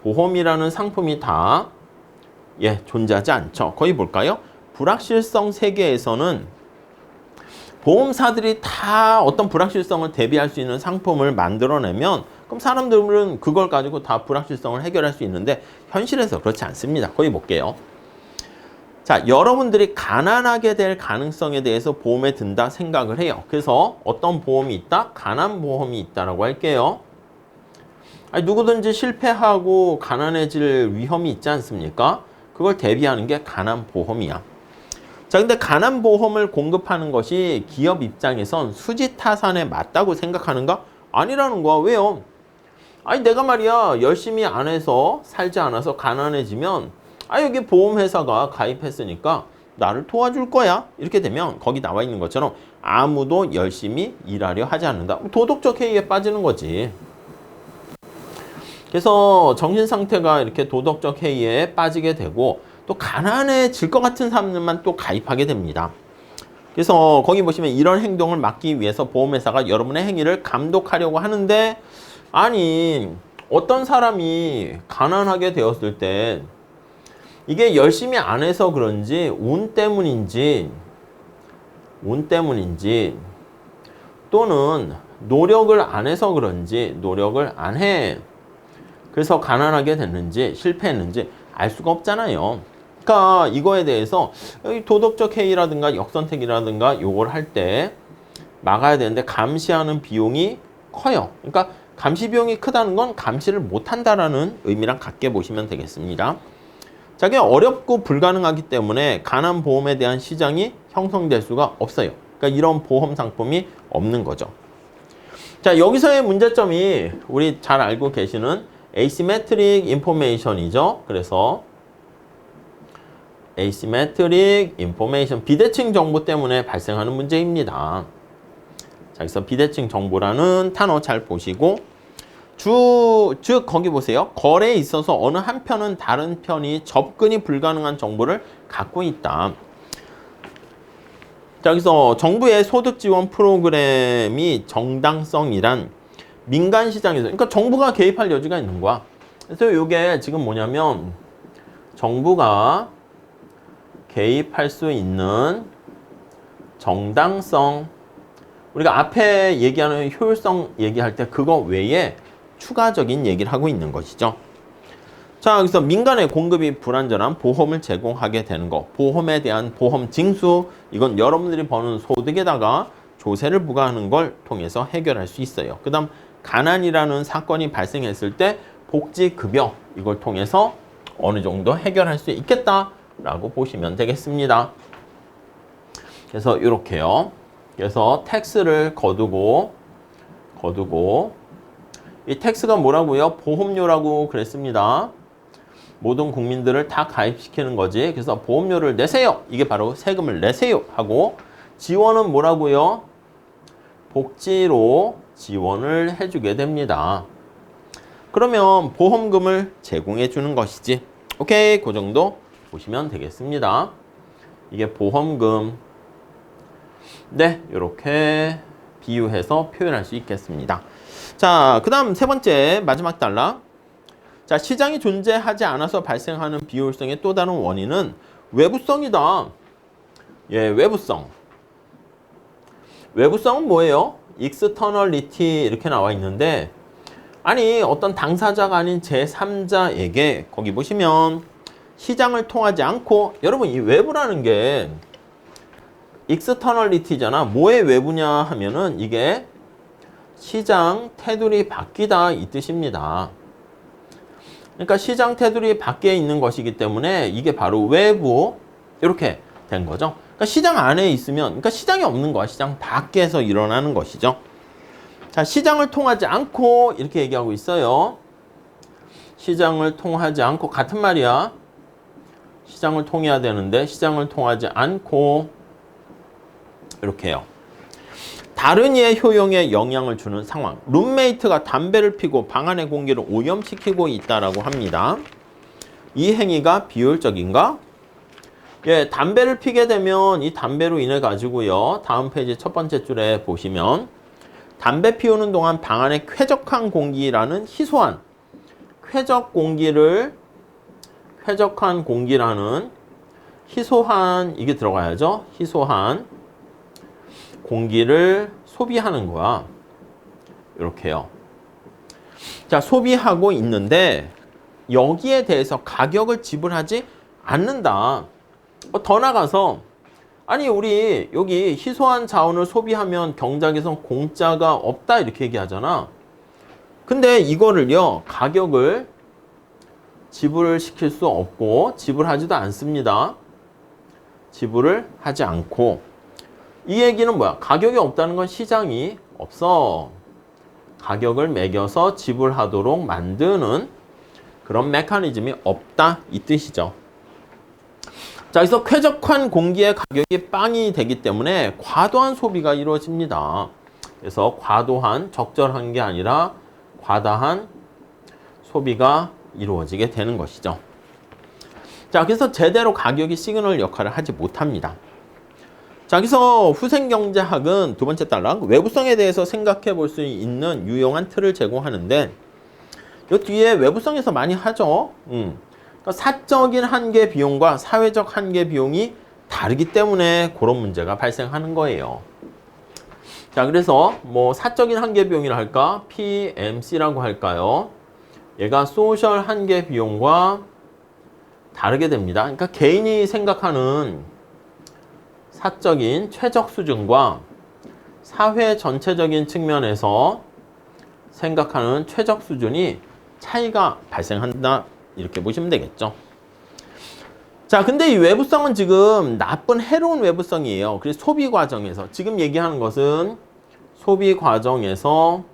보험이라는 상품이 다 존재하지 않죠. 거기 볼까요? 불확실성 세계에서는 보험사들이 다 어떤 불확실성을 대비할 수 있는 상품을 만들어내면 그럼 사람들은 그걸 가지고 다 불확실성을 해결할 수 있는데 현실에서 그렇지 않습니다. 거기 볼게요. 자, 여러분들이 가난하게 될 가능성에 대해서 보험에 든다 생각을 해요. 그래서 어떤 보험이 있다? 가난보험이 있다라고 할게요. 아니, 누구든지 실패하고 가난해질 위험이 있지 않습니까? 그걸 대비하는 게 가난보험이야. 자, 근데 가난보험을 공급하는 것이 기업 입장에선 수지타산에 맞다고 생각하는가? 아니라는 거야. 왜요? 아니, 내가 말이야, 열심히 안 해서 살지 않아서 가난해지면, 여기 보험회사가 가입했으니까 나를 도와줄 거야. 이렇게 되면 거기 나와 있는 것처럼 아무도 열심히 일하려 하지 않는다. 도덕적 해이에 빠지는 거지. 그래서 정신상태가 이렇게 도덕적 해이에 빠지게 되고 또 가난해질 것 같은 사람들만 또 가입하게 됩니다. 그래서 거기 보시면 이런 행동을 막기 위해서 보험회사가 여러분의 행위를 감독하려고 하는데 아니 어떤 사람이 가난하게 되었을 때 이게 열심히 안 해서 그런지 운 때문인지 또는 노력을 안 해서 그런지 노력을 안 해. 그래서 가난하게 됐는지 실패했는지 알 수가 없잖아요. 그러니까 이거에 대해서 도덕적 해이라든가 역선택이라든가 요걸 할 때 막아야 되는데 감시하는 비용이 커요. 그러니까 감시 비용이 크다는 건 감시를 못한다라는 의미랑 같게 보시면 되겠습니다. 자, 그게 어렵고 불가능하기 때문에 가난보험에 대한 시장이 형성될 수가 없어요. 그러니까 이런 보험 상품이 없는 거죠. 자, 여기서의 문제점이 우리 잘 알고 계시는 asymmetric information이죠. 그래서 asymmetric information, 비대칭 정보 때문에 발생하는 문제입니다. 자, 그래서 비대칭 정보라는 단어 잘 보시고 즉 거기 보세요. 거래에 있어서 어느 한 편은 다른 편이 접근이 불가능한 정보를 갖고 있다. 자, 여기서 정부의 소득 지원 프로그램이 정당성이란 민간 시장에서, 그러니까 정부가 개입할 여지가 있는 거야. 그래서 이게 지금 뭐냐면 정부가 개입할 수 있는 정당성, 우리가 앞에 얘기하는 효율성 얘기할 때 그거 외에 추가적인 얘기를 하고 있는 것이죠. 자, 여기서 민간의 공급이 불안전한 보험을 제공하게 되는 거. 보험에 대한 보험 징수, 이건 여러분들이 버는 소득에다가 조세를 부과하는 걸 통해서 해결할 수 있어요. 그 다음 가난이라는 사건이 발생했을 때 복지급여, 이걸 통해서 어느 정도 해결할 수 있겠다라고 보시면 되겠습니다. 그래서 이렇게요. 그래서 텍스를 거두고 이 텍스가 뭐라고요? 보험료라고 그랬습니다. 모든 국민들을 다 가입시키는 거지. 그래서 보험료를 내세요. 이게 바로 세금을 내세요 하고, 지원은 뭐라고요? 복지로 지원을 해주게 됩니다. 그러면 보험금을 제공해 주는 것이지. 오케이, 그 정도 보시면 되겠습니다. 이게 보험금. 네, 이렇게 비유해서 표현할 수 있겠습니다. 자, 그 다음 세 번째 마지막 단락. 자, 시장이 존재하지 않아서 발생하는 비효율성의 또 다른 원인은 외부성이다. 예, 외부성. 외부성은 뭐예요? externality 이렇게 나와 있는데, 아니 어떤 당사자가 아닌 제3자에게 거기 보시면 시장을 통하지 않고, 여러분 이 외부라는 게 externality잖아. 뭐의 외부냐 하면은 이게 시장 테두리 밖이다 이 뜻입니다. 그러니까 시장 테두리 밖에 있는 것이기 때문에 이게 바로 외부, 이렇게 된 거죠. 그러니까 시장 안에 있으면, 그러니까 시장이 없는 거야. 시장 밖에서 일어나는 것이죠. 자, 시장을 통하지 않고 이렇게 얘기하고 있어요. 시장을 통하지 않고, 같은 말이야. 시장을 통해야 되는데 시장을 통하지 않고 이렇게 해요. 다른 이의 효용에 영향을 주는 상황. 룸메이트가 담배를 피고 방 안의 공기를 오염시키고 있다라고 합니다. 이 행위가 비효율적인가? 예, 담배를 피게 되면 이 담배로 인해 가지고요. 다음 페이지 첫 번째 줄에 보시면 담배 피우는 동안 방 안에 쾌적한 공기라는 희소한 쾌적한 공기라는 희소한, 이게 들어가야죠. 희소한 공기를 소비하는 거야. 이렇게요. 자, 소비하고 있는데 여기에 대해서 가격을 지불하지 않는다. 더 나가서, 아니 우리 여기 희소한 자원을 소비하면 경작에선 공짜가 없다 이렇게 얘기하잖아. 근데 이거를요, 가격을 지불을 시킬 수 없고 지불하지도 않습니다. 지불을 하지 않고, 이 얘기는 뭐야? 가격이 없다는 건 시장이 없어. 가격을 매겨서 지불하도록 만드는 그런 메커니즘이 없다 이 뜻이죠. 자, 그래서 쾌적한 공기의 가격이 빵이 되기 때문에 과도한 소비가 이루어집니다. 그래서 과도한, 적절한 게 아니라 과다한 소비가 이루어지게 되는 것이죠. 자, 그래서 제대로 가격이 시그널 역할을 하지 못합니다. 자, 그래서 후생경제학은 두 번째 단락, 외부성에 대해서 생각해 볼 수 있는 유용한 틀을 제공하는데, 이 뒤에 외부성에서 많이 하죠. 그러니까 사적인 한계 비용과 사회적 한계 비용이 다르기 때문에 그런 문제가 발생하는 거예요. 자, 그래서 뭐 사적인 한계 비용이라 할까? PMC라고 할까요? 얘가 소셜 한계 비용과 다르게 됩니다. 그러니까 개인이 생각하는 사적인 최적 수준과 사회 전체적인 측면에서 생각하는 최적 수준이 차이가 발생한다 이렇게 보시면 되겠죠. 자, 근데 이 외부성은 지금 나쁜 해로운 외부성이에요. 그래서 소비 과정에서, 지금 얘기하는 것은 소비 과정에서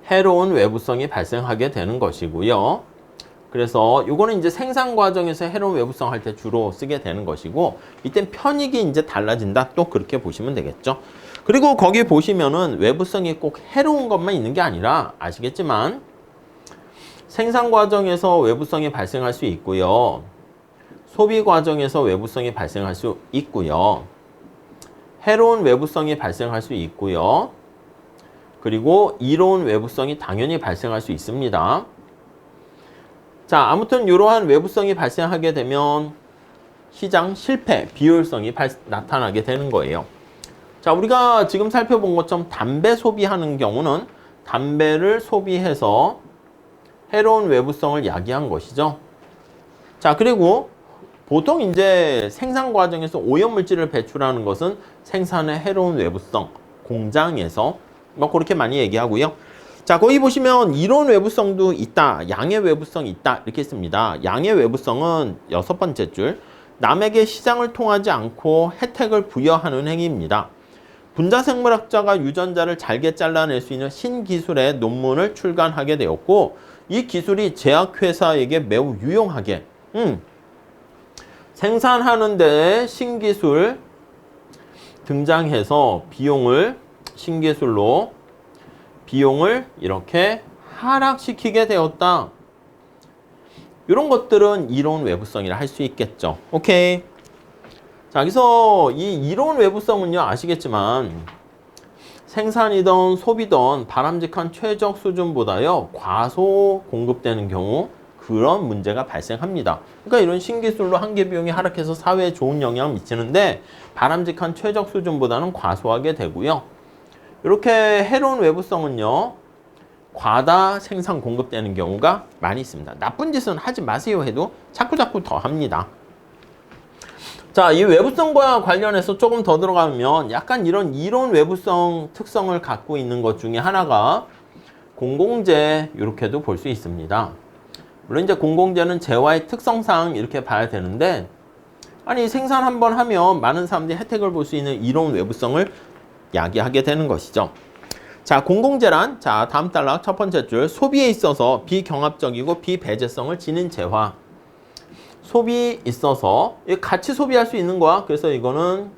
해로운 외부성이 발생하게 되는 것이고요. 그래서 요거는 이제 생산 과정에서 해로운 외부성 할 때 주로 쓰게 되는 것이고, 이땐 편익이 이제 달라진다, 또 그렇게 보시면 되겠죠. 그리고 거기 보시면은 외부성이 꼭 해로운 것만 있는 게 아니라, 아시겠지만 생산 과정에서 외부성이 발생할 수 있고요. 소비 과정에서 외부성이 발생할 수 있고요. 해로운 외부성이 발생할 수 있고요. 그리고 이로운 외부성이 당연히 발생할 수 있습니다. 자, 아무튼 이러한 외부성이 발생하게 되면 시장 실패, 비효율성이 나타나게 되는 거예요. 자, 우리가 지금 살펴본 것처럼 담배 소비하는 경우는 담배를 소비해서 해로운 외부성을 야기한 것이죠. 자, 그리고 보통 이제 생산 과정에서 오염물질을 배출하는 것은 생산의 해로운 외부성, 공장에서 뭐 그렇게 많이 얘기하고요. 자, 거기 보시면 이론 외부성도 있다, 양의 외부성이 있다 이렇게 했습니다. 양의 외부성은 6번째 줄, 남에게 시장을 통하지 않고 혜택을 부여하는 행위입니다. 분자생물학자가 유전자를 잘게 잘라낼 수 있는 신기술의 논문을 출간하게 되었고, 이 기술이 제약회사에게 매우 유용하게 생산하는 데 신기술 등장해서 신기술로 비용을 이렇게 하락시키게 되었다. 이런 것들은 이론 외부성이라 할 수 있겠죠. 오케이. 자, 여기서 이 이론 외부성은요, 아시겠지만 생산이든 소비든 바람직한 최적 수준보다요 과소 공급되는 경우 그런 문제가 발생합니다. 그러니까 이런 신기술로 한계 비용이 하락해서 사회에 좋은 영향을 미치는데 바람직한 최적 수준보다는 과소하게 되고요. 이렇게 해로운 외부성은요, 과다 생산 공급되는 경우가 많이 있습니다. 나쁜 짓은 하지 마세요 해도 자꾸 더 합니다. 자, 이 외부성과 관련해서 조금 더 들어가면 약간 이런 이론 외부성 특성을 갖고 있는 것 중에 하나가 공공재, 이렇게도 볼 수 있습니다. 물론 이제 공공재는 재화의 특성상 이렇게 봐야 되는데, 아니 생산 한번 하면 많은 사람들이 혜택을 볼 수 있는 이론 외부성을 야기하게 되는 것이죠. 자, 공공재란, 자, 다음 단락 첫 번째 줄, 소비에 있어서 비경합적이고 비배제성을 지닌 재화. 소비에 있어서 같이 소비할 수 있는 거야. 그래서 이거는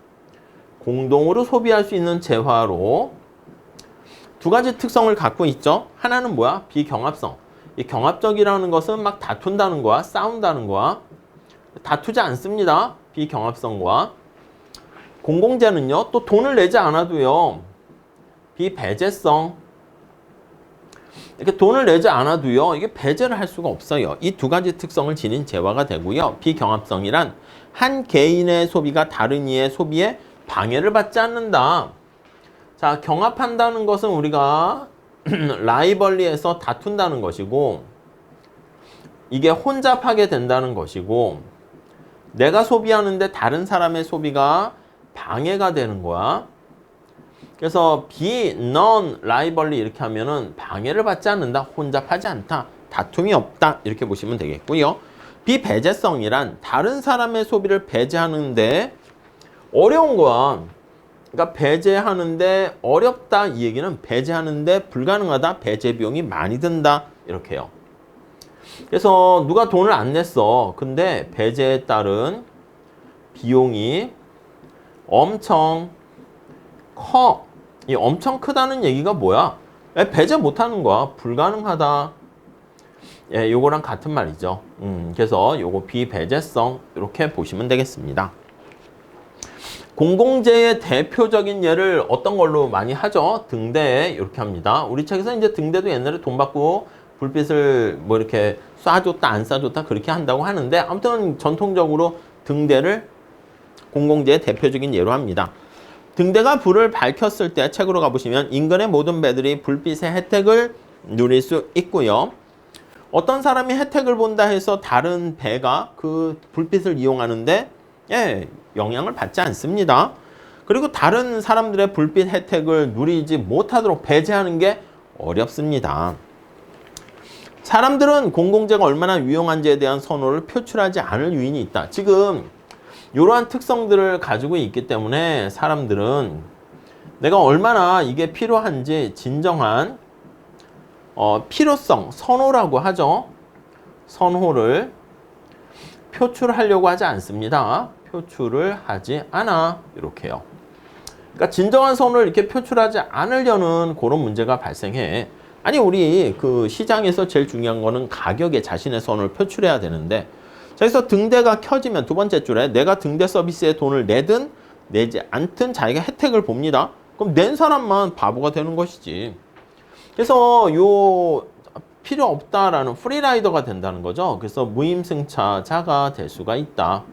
공동으로 소비할 수 있는 재화로 두 가지 특성을 갖고 있죠. 하나는 뭐야? 비경합성. 이 경합적이라는 것은 막 다툰다는 거야, 싸운다는 거야. 다투지 않습니다. 비경합성과. 공공재는요, 또 돈을 내지 않아도요, 비배제성. 이렇게 돈을 내지 않아도요, 이게 배제를 할 수가 없어요. 이 두 가지 특성을 지닌 재화가 되고요. 비경합성이란 한 개인의 소비가 다른 이의 소비에 방해를 받지 않는다. 자, 경합한다는 것은 우리가 라이벌리에서 다툰다는 것이고, 이게 혼잡하게 된다는 것이고, 내가 소비하는데 다른 사람의 소비가 방해가 되는 거야. 그래서 non 라이벌리 이렇게 하면은 방해를 받지 않는다, 혼잡하지 않다, 다툼이 없다 이렇게 보시면 되겠고요. 비배제성이란 다른 사람의 소비를 배제하는데 어려운 거야. 그러니까 배제하는데 어렵다 이 얘기는 배제하는데 불가능하다, 배제 비용이 많이 든다 이렇게요. 그래서 누가 돈을 안 냈어. 근데 배제에 따른 비용이 엄청 커. 이 엄청 크다는 얘기가 뭐야? 배제 못하는 거야. 불가능하다. 예, 요거랑 같은 말이죠. 그래서 요거 비배제성 이렇게 보시면 되겠습니다. 공공재의 대표적인 예를 어떤 걸로 많이 하죠? 등대 이렇게 합니다. 우리 책에서 이제 등대도 옛날에 돈 받고 불빛을 뭐 이렇게 쏴줬다 안 쏴줬다 그렇게 한다고 하는데, 아무튼 전통적으로 등대를 공공재의 대표적인 예로 합니다. 등대가 불을 밝혔을 때 책으로 가보시면 인근의 모든 배들이 불빛의 혜택을 누릴 수 있고요. 어떤 사람이 혜택을 본다 해서 다른 배가 그 불빛을 이용하는데 영향을 받지 않습니다. 그리고 다른 사람들의 불빛 혜택을 누리지 못하도록 배제하는 게 어렵습니다. 사람들은 공공재가 얼마나 유용한지에 대한 선호를 표출하지 않을 유인이 있다. 지금 이러한 특성들을 가지고 있기 때문에 사람들은 내가 얼마나 이게 필요한지 진정한 필요성, 선호라고 하죠. 선호를 표출하려고 하지 않습니다. 표출을 하지 않아. 이렇게요. 그러니까 진정한 선호를 이렇게 표출하지 않으려는 그런 문제가 발생해. 아니, 우리 그 시장에서 제일 중요한 거는 가격에 자신의 선호를 표출해야 되는데, 자, 그래서 등대가 켜지면 두 번째 줄에 내가 등대 서비스에 돈을 내든 내지 않든 자기가 혜택을 봅니다. 그럼 낸 사람만 바보가 되는 것이지. 그래서 요 필요 없다라는 프리라이더가 된다는 거죠. 그래서 무임승차자가 될 수가 있다.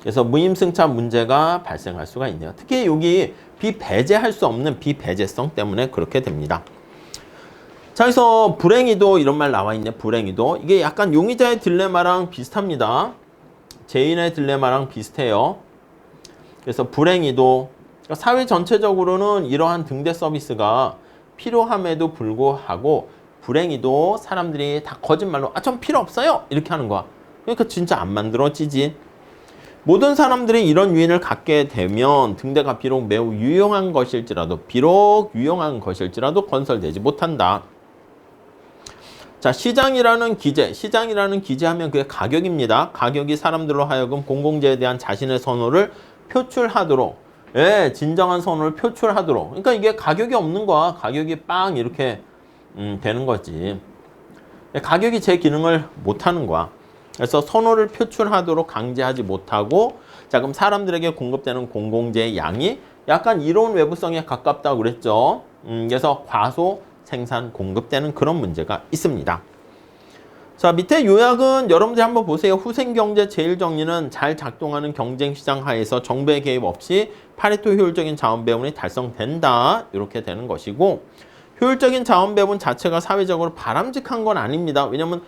그래서 무임승차 문제가 발생할 수가 있네요. 특히 여기 비배제할 수 없는 비배제성 때문에 그렇게 됩니다. 자, 그래서 불행히도 이런 말 나와 있네. 불행히도. 이게 약간 용의자의 딜레마랑 비슷합니다. 죄인의 딜레마랑 비슷해요. 그래서 불행히도 사회 전체적으로는 이러한 등대 서비스가 필요함에도 불구하고 불행히도 사람들이 다 거짓말로 전 필요 없어요 이렇게 하는 거야. 그러니까 진짜 안 만들어지지. 모든 사람들이 이런 유인을 갖게 되면 등대가 비록 매우 유용한 것일지라도 건설되지 못한다. 자, 시장이라는 기재하면 그게 가격입니다. 가격이 사람들로 하여금 공공재에 대한 자신의 선호를 표출하도록, 진정한 선호를 표출하도록. 그러니까 이게 가격이 없는 거야. 가격이 빵 이렇게 되는 거지. 가격이 제 기능을 못하는 거야. 그래서 선호를 표출하도록 강제하지 못하고, 자, 그럼 사람들에게 공급되는 공공재의 양이 약간 이론 외부성에 가깝다고 그랬죠. 그래서 과소 생산 공급되는 그런 문제가 있습니다. 자, 밑에 요약은 여러분들이 한번 보세요. 후생경제 제1정리는 잘 작동하는 경쟁시장 하에서 정부의 개입 없이 파레토 효율적인 자원 배분이 달성된다. 이렇게 되는 것이고, 효율적인 자원 배분 자체가 사회적으로 바람직한 건 아닙니다. 왜냐면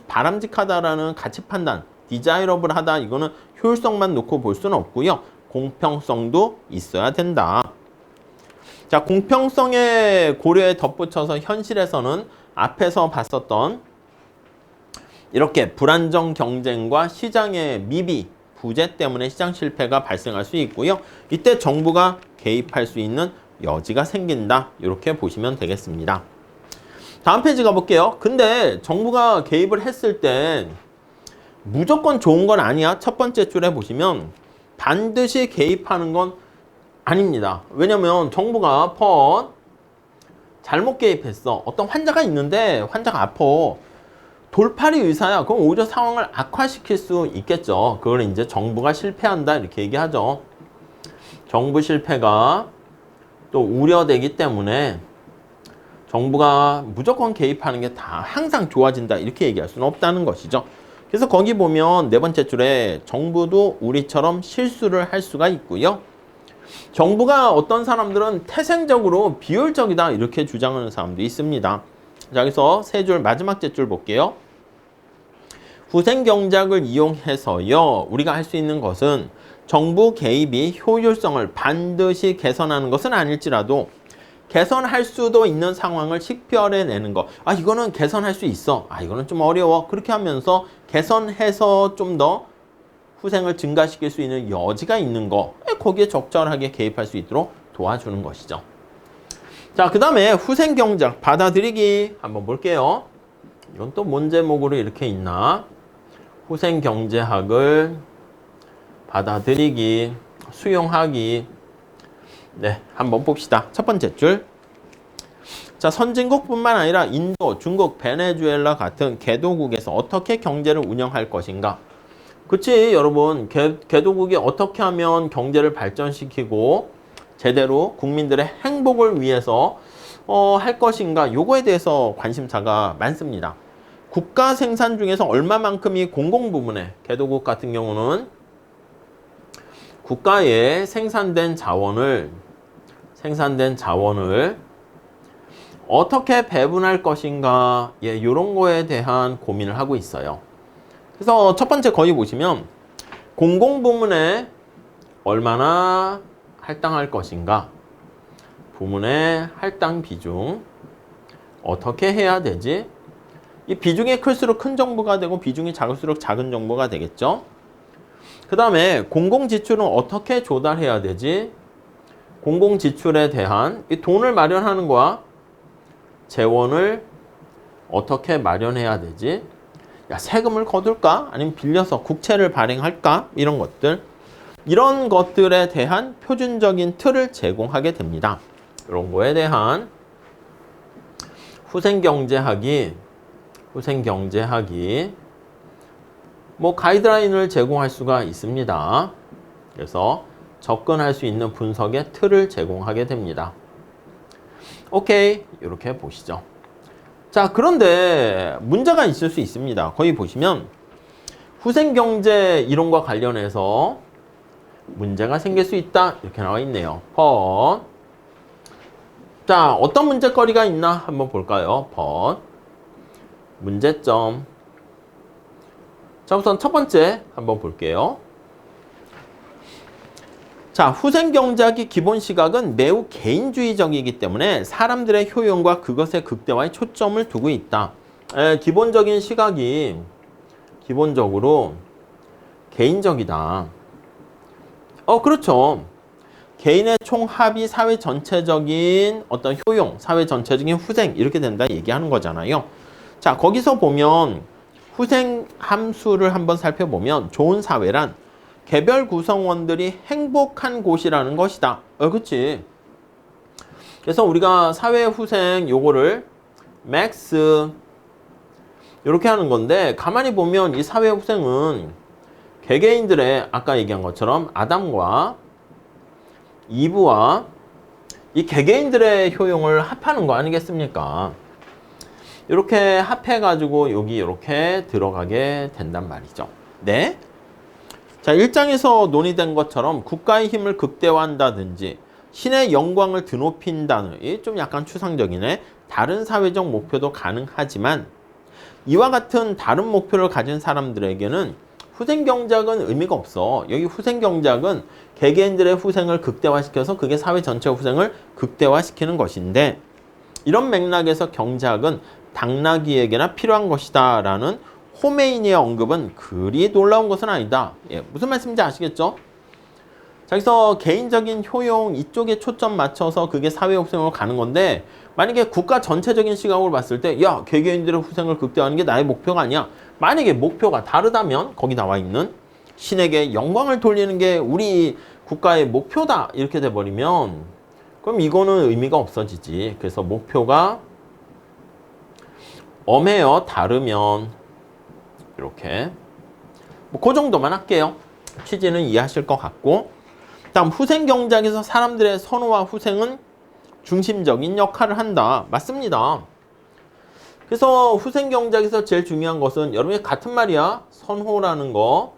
바람직하다라는 가치 판단, 디자이러블하다, 이거는 효율성만 놓고 볼 수는 없고요. 공평성도 있어야 된다. 자, 공평성의 고려에 덧붙여서 현실에서는 앞에서 봤었던 이렇게 불안정 경쟁과 시장의 미비, 부재 때문에 시장 실패가 발생할 수 있고요. 이때 정부가 개입할 수 있는 여지가 생긴다. 이렇게 보시면 되겠습니다. 다음 페이지 가볼게요. 근데 정부가 개입을 했을 때 무조건 좋은 건 아니야. 첫 번째 줄에 보시면 반드시 개입하는 건 아닙니다. 왜냐면 정부가 잘못 개입했어. 어떤 환자가 있는데 환자가 아파. 돌팔이 의사야. 그럼 오히려 상황을 악화시킬 수 있겠죠. 그걸 이제 정부가 실패한다 이렇게 얘기하죠. 정부 실패가 또 우려되기 때문에 정부가 무조건 개입하는 게 다 항상 좋아진다 이렇게 얘기할 수는 없다는 것이죠. 그래서 거기 보면 네 번째 줄에 정부도 우리처럼 실수를 할 수가 있고요. 정부가 어떤 사람들은 태생적으로 비효율적이다 이렇게 주장하는 사람도 있습니다. 자, 그래서 세 줄 마지막 줄 볼게요. 후생경작을 이용해서요. 우리가 할 수 있는 것은 정부 개입이 효율성을 반드시 개선하는 것은 아닐지라도 개선할 수도 있는 상황을 식별해내는 거. 이거는 개선할 수 있어. 이거는 좀 어려워. 그렇게 하면서 개선해서 좀 더 후생을 증가시킬 수 있는 여지가 있는 거. 거기에 적절하게 개입할 수 있도록 도와주는 것이죠. 자, 그 다음에 후생경작 받아들이기 한번 볼게요. 이건 또 뭔 제목으로 이렇게 있나? 후생경제학을 받아들이기, 수용하기. 네, 한번 봅시다. 첫 번째 줄. 자, 선진국뿐만 아니라 인도, 중국, 베네수엘라 같은 개도국에서 어떻게 경제를 운영할 것인가? 그치, 여러분. 개도국이 어떻게 하면 경제를 발전시키고 제대로 국민들의 행복을 위해서 할 것인가? 요거에 대해서 관심사가 많습니다. 국가 생산 중에서 얼마만큼이 공공부문에, 개도국 같은 경우는 국가의 생산된 자원을 어떻게 배분할 것인가, 이런 거에 대한 고민을 하고 있어요. 그래서 첫 번째 거기 보시면 공공부문에 얼마나 할당할 것인가, 부문의 할당 비중 어떻게 해야 되지? 이 비중이 클수록 큰 정부가 되고 비중이 작을수록 작은 정부가 되겠죠. 그 다음에 공공지출은 어떻게 조달해야 되지? 공공지출에 대한 이 돈을 마련하는 거야. 재원을 어떻게 마련해야 되지? 세금을 거둘까? 아니면 빌려서 국채를 발행할까? 이런 것들에 대한 표준적인 틀을 제공하게 됩니다. 이런 거에 대한 후생경제학이 가이드라인을 제공할 수가 있습니다. 그래서 접근할 수 있는 분석의 틀을 제공하게 됩니다. 오케이, 이렇게 보시죠. 자, 그런데 문제가 있을 수 있습니다. 거기 보시면 후생경제 이론과 관련해서 문제가 생길 수 있다 이렇게 나와 있네요. 자, 어떤 문제거리가 있나 한번 볼까요? 번 문제점. 자, 우선 첫 번째 한번 볼게요. 자, 후생경제학의 기본 시각은 매우 개인주의적이기 때문에 사람들의 효용과 그것의 극대화에 초점을 두고 있다. 기본적인 시각이 기본적으로 개인적이다. 그렇죠. 개인의 총합이 사회 전체적인 어떤 효용, 사회 전체적인 후생 이렇게 된다 얘기하는 거잖아요. 자, 거기서 보면 후생 함수를 한번 살펴보면 좋은 사회란 개별 구성원들이 행복한 곳이라는 것이다. 그치? 그래서 우리가 사회 후생 요거를 맥스 이렇게 하는 건데 가만히 보면 이 사회 후생은 개개인들의 아까 얘기한 것처럼 아담과 이브와 이 개개인들의 효용을 합하는 거 아니겠습니까? 이렇게 합해가지고 여기 이렇게 들어가게 된단 말이죠. 네. 자, 1장에서 논의된 것처럼 국가의 힘을 극대화한다든지 신의 영광을 드높인다는 이 좀 약간 추상적이네. 다른 사회적 목표도 가능하지만 이와 같은 다른 목표를 가진 사람들에게는 후생경제학은 의미가 없어. 여기 후생경제학은 개개인들의 후생을 극대화시켜서 그게 사회 전체의 후생을 극대화시키는 것인데 이런 맥락에서 경제학은 당나귀에게나 필요한 것이다 라는 호메이니의 언급은 그리 놀라운 것은 아니다. 무슨 말씀인지 아시겠죠? 자, 그래서 개인적인 효용 이쪽에 초점 맞춰서 그게 사회 후생으로 가는 건데 만약에 국가 전체적인 시각으로 봤을 때 야, 개개인들의 후생을 극대화하는 게 나의 목표가 아니야. 만약에 목표가 다르다면 거기 나와 있는 신에게 영광을 돌리는 게 우리 국가의 목표다 이렇게 돼버리면 그럼 이거는 의미가 없어지지. 그래서 목표가 엄해요. 다르면 이렇게 그 정도만 할게요. 취지는 이해하실 것 같고 다음 후생경제학에서 사람들의 선호와 후생은 중심적인 역할을 한다. 맞습니다. 그래서 후생경제학에서 제일 중요한 것은 여러분이 같은 말이야. 선호라는 거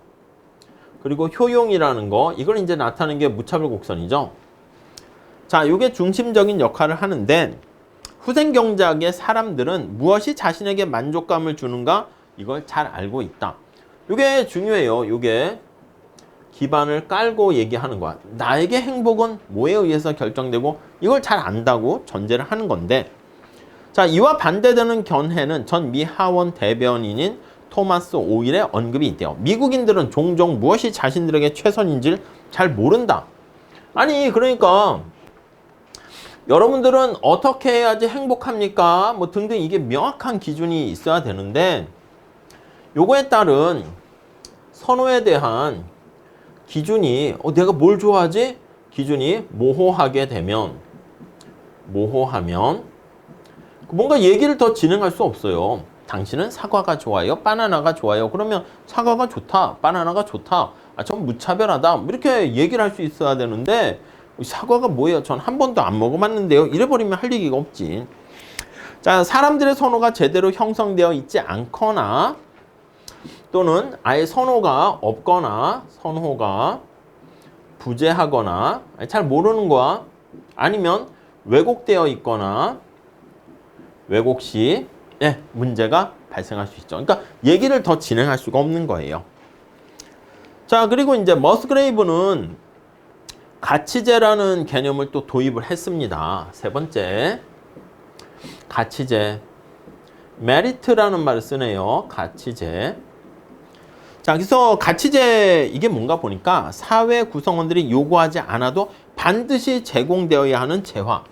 그리고 효용이라는 거 이걸 이제 나타내는 게 무차별 곡선이죠. 자, 이게 중심적인 역할을 하는데 후생경제학의 사람들은 무엇이 자신에게 만족감을 주는가 이걸 잘 알고 있다. 이게 중요해요. 이게 기반을 깔고 얘기하는 거야. 나에게 행복은 뭐에 의해서 결정되고 이걸 잘 안다고 전제를 하는 건데 자, 이와 반대되는 견해는 전 미 하원 대변인인 토마스 오일의 언급이 있대요. 미국인들은 종종 무엇이 자신들에게 최선인지를 잘 모른다. 아니 그러니까 여러분들은 어떻게 해야지 행복합니까? 뭐 등등 이게 명확한 기준이 있어야 되는데 요거에 따른 선호에 대한 기준이 내가 뭘 좋아하지? 기준이 모호하면 뭔가 얘기를 더 진행할 수 없어요. 당신은 사과가 좋아요? 바나나가 좋아요? 그러면 사과가 좋다, 바나나가 좋다, 전 무차별하다 이렇게 얘기를 할 수 있어야 되는데 사과가 뭐예요? 전 한 번도 안 먹어봤는데요. 이래버리면 할 얘기가 없지. 자, 사람들의 선호가 제대로 형성되어 있지 않거나 또는 아예 선호가 없거나 선호가 부재하거나 잘 모르는 거야. 아니면 왜곡되어 있거나 왜곡 시 문제가 발생할 수 있죠. 그러니까 얘기를 더 진행할 수가 없는 거예요. 자, 그리고 이제 머스그레이브는 가치제라는 개념을 또 도입을 했습니다. 세 번째, 가치제. 메리트라는 말을 쓰네요. 가치제. 자, 그래서 가치제 이게 뭔가 보니까 사회 구성원들이 요구하지 않아도 반드시 제공되어야 하는 재화.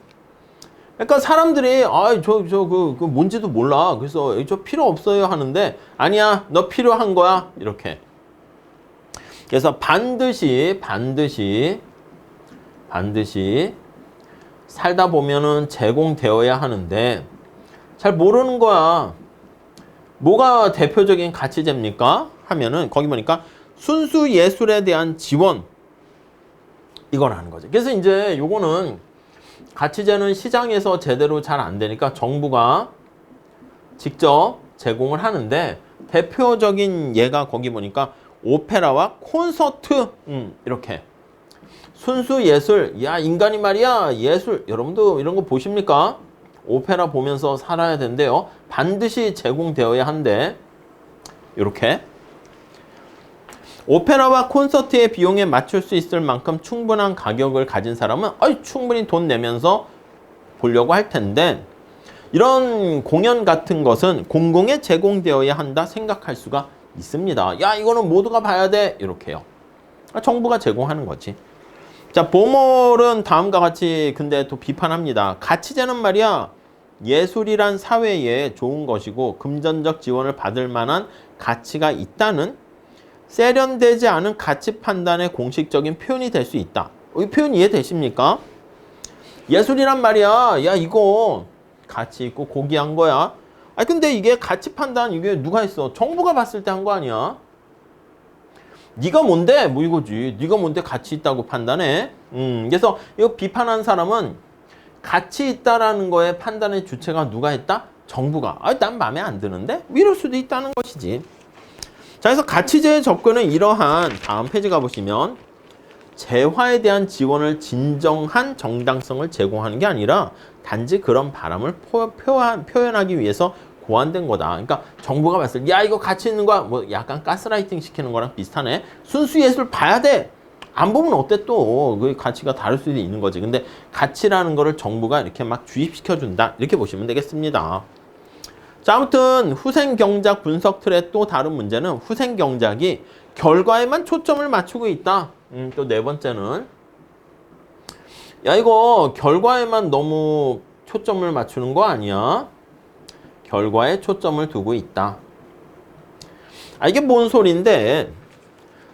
그러니까 사람들이 그 뭔지도 몰라. 그래서 저 필요 없어요 하는데 아니야, 너 필요한 거야. 이렇게. 그래서 반드시 살다 보면은 제공되어야 하는데 잘 모르는 거야. 뭐가 대표적인 가치제입니까? 하면은 거기 보니까 순수 예술에 대한 지원 이거라는 거죠. 그래서 이제 요거는 가치제는 시장에서 제대로 잘 안 되니까 정부가 직접 제공을 하는데 대표적인 예가 거기 보니까 오페라와 콘서트 이렇게 순수 예술, 야 인간이 말이야 예술, 여러분도 이런 거 보십니까? 오페라 보면서 살아야 된대요. 반드시 제공되어야 한대. 이렇게 오페라와 콘서트의 비용에 맞출 수 있을 만큼 충분한 가격을 가진 사람은 충분히 돈 내면서 보려고 할 텐데, 이런 공연 같은 것은 공공에 제공되어야 한다 생각할 수가 있습니다. 야 이거는 모두가 봐야 돼, 이렇게요. 정부가 제공하는 거지. 자, 보몰은 다음과 같이 근데 또 비판합니다. 가치제는 말이야 예술이란 사회에 좋은 것이고 금전적 지원을 받을 만한 가치가 있다는 세련되지 않은 가치 판단의 공식적인 표현이 될 수 있다. 이 표현 이해되십니까? 예술이란 말이야 야 이거 가치 있고 고귀한 거야. 근데 이게 가치 판단 이게 누가 했어? 정부가 봤을 때 한 거 아니야? 네가 뭔데? 뭐 이거지. 네가 뭔데 가치 있다고 판단해? 그래서 이거 비판한 사람은 가치 있다라는 거에 판단의 주체가 누가 했다? 정부가. 난 마음에 안 드는데? 이럴 수도 있다는 것이지. 자, 그래서 가치제의 접근은 이러한, 다음 페이지 가보시면 재화에 대한 지원을 진정한 정당성을 제공하는 게 아니라 단지 그런 바람을 표현하기 위해서 고안된 거다. 그러니까 정부가 봤을 때 야 이거 가치 있는 거야. 뭐 약간 가스라이팅 시키는 거랑 비슷하네. 순수 예술 봐야 돼. 안 보면 어때 또. 그 가치가 다를 수도 있는 거지. 근데 가치라는 거를 정부가 이렇게 막 주입시켜 준다. 이렇게 보시면 되겠습니다. 자, 아무튼 후생경작 분석 틀의 또 다른 문제는 후생경작이 결과에만 초점을 맞추고 있다. 또 네 번째는 야 이거 결과에만 너무 초점을 맞추는 거 아니야? 결과에 초점을 두고 있다. 이게 뭔 소린데?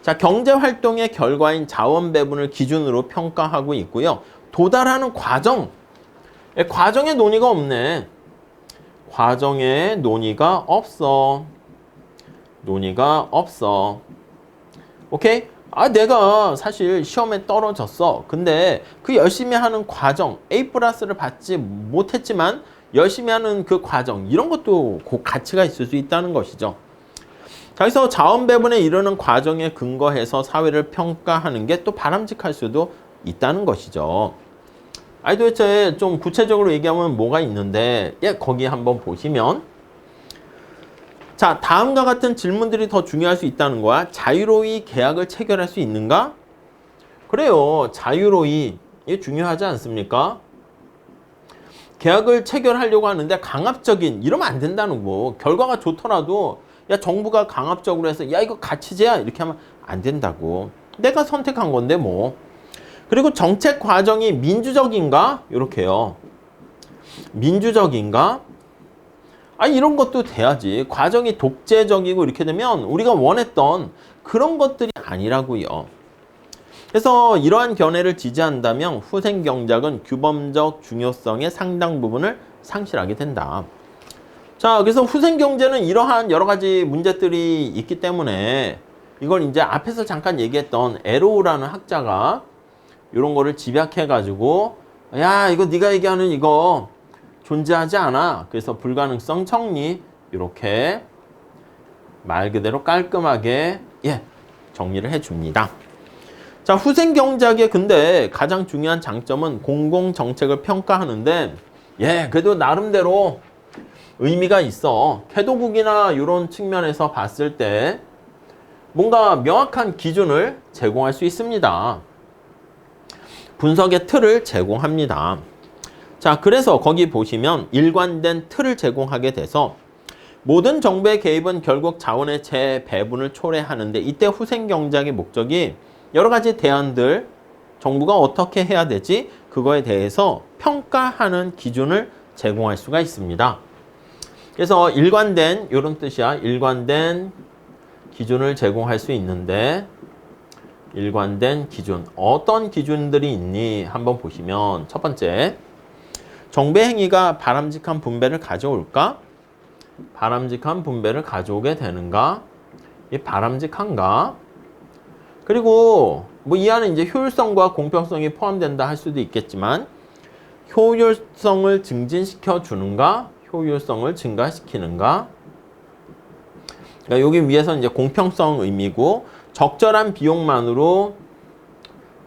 자, 경제활동의 결과인 자원 배분을 기준으로 평가하고 있고요. 도달하는 과정, 과정에 논의가 없네. 과정에 논의가 없어. 논의가 없어. 오케이? 내가 사실 시험에 떨어졌어. 근데 그 열심히 하는 과정, A+를 받지 못했지만 열심히 하는 그 과정, 이런 것도 그 가치가 있을 수 있다는 것이죠. 자, 그래서 자원 배분에 이르는 과정에 근거해서 사회를 평가하는 게 또 바람직할 수도 있다는 것이죠. 도대체 좀 구체적으로 얘기하면 뭐가 있는데, 거기 한번 보시면, 자, 다음과 같은 질문들이 더 중요할 수 있다는 거야. 자유로이 계약을 체결할 수 있는가? 그래요. 자유로이. 이게 중요하지 않습니까? 계약을 체결하려고 하는데 강압적인, 이러면 안 된다는 거. 결과가 좋더라도 야 정부가 강압적으로 해서 야 이거 가치제야 이렇게 하면 안 된다고. 내가 선택한 건데 뭐. 그리고 정책 과정이 민주적인가? 이렇게요. 민주적인가? 이런 것도 돼야지. 과정이 독재적이고 이렇게 되면 우리가 원했던 그런 것들이 아니라고요. 그래서 이러한 견해를 지지한다면 후생경작은 규범적 중요성의 상당 부분을 상실하게 된다. 자, 그래서 후생경제는 이러한 여러 가지 문제들이 있기 때문에 이걸 이제 앞에서 잠깐 얘기했던 에로우라는 학자가 이런 거를 집약해가지고 야, 이거 네가 얘기하는 이거 존재하지 않아. 그래서 불가능성 정리 이렇게 말 그대로 깔끔하게 정리를 해줍니다. 자, 후생경작의 근데 가장 중요한 장점은 공공정책을 평가하는데 그래도 나름대로 의미가 있어. 태도국이나 이런 측면에서 봤을 때 뭔가 명확한 기준을 제공할 수 있습니다. 분석의 틀을 제공합니다. 자, 그래서 거기 보시면 일관된 틀을 제공하게 돼서 모든 정부의 개입은 결국 자원의 재배분을 초래하는데 이때 후생경작의 목적이 여러 가지 대안들 정부가 어떻게 해야 되지? 그거에 대해서 평가하는 기준을 제공할 수가 있습니다. 그래서 일관된 이런 뜻이야. 일관된 기준을 제공할 수 있는데 일관된 기준. 어떤 기준들이 있니? 한번 보시면 첫 번째, 정부의 행위가 바람직한 분배를 가져올까? 바람직한 분배를 가져오게 되는가? 이 바람직한가? 그리고 뭐 이 안에 이제 효율성과 공평성이 포함된다 할 수도 있겠지만 효율성을 증진시켜 주는가? 효율성을 증가시키는가? 그러니까 여기 위에서 이제 공평성 의미고 적절한 비용만으로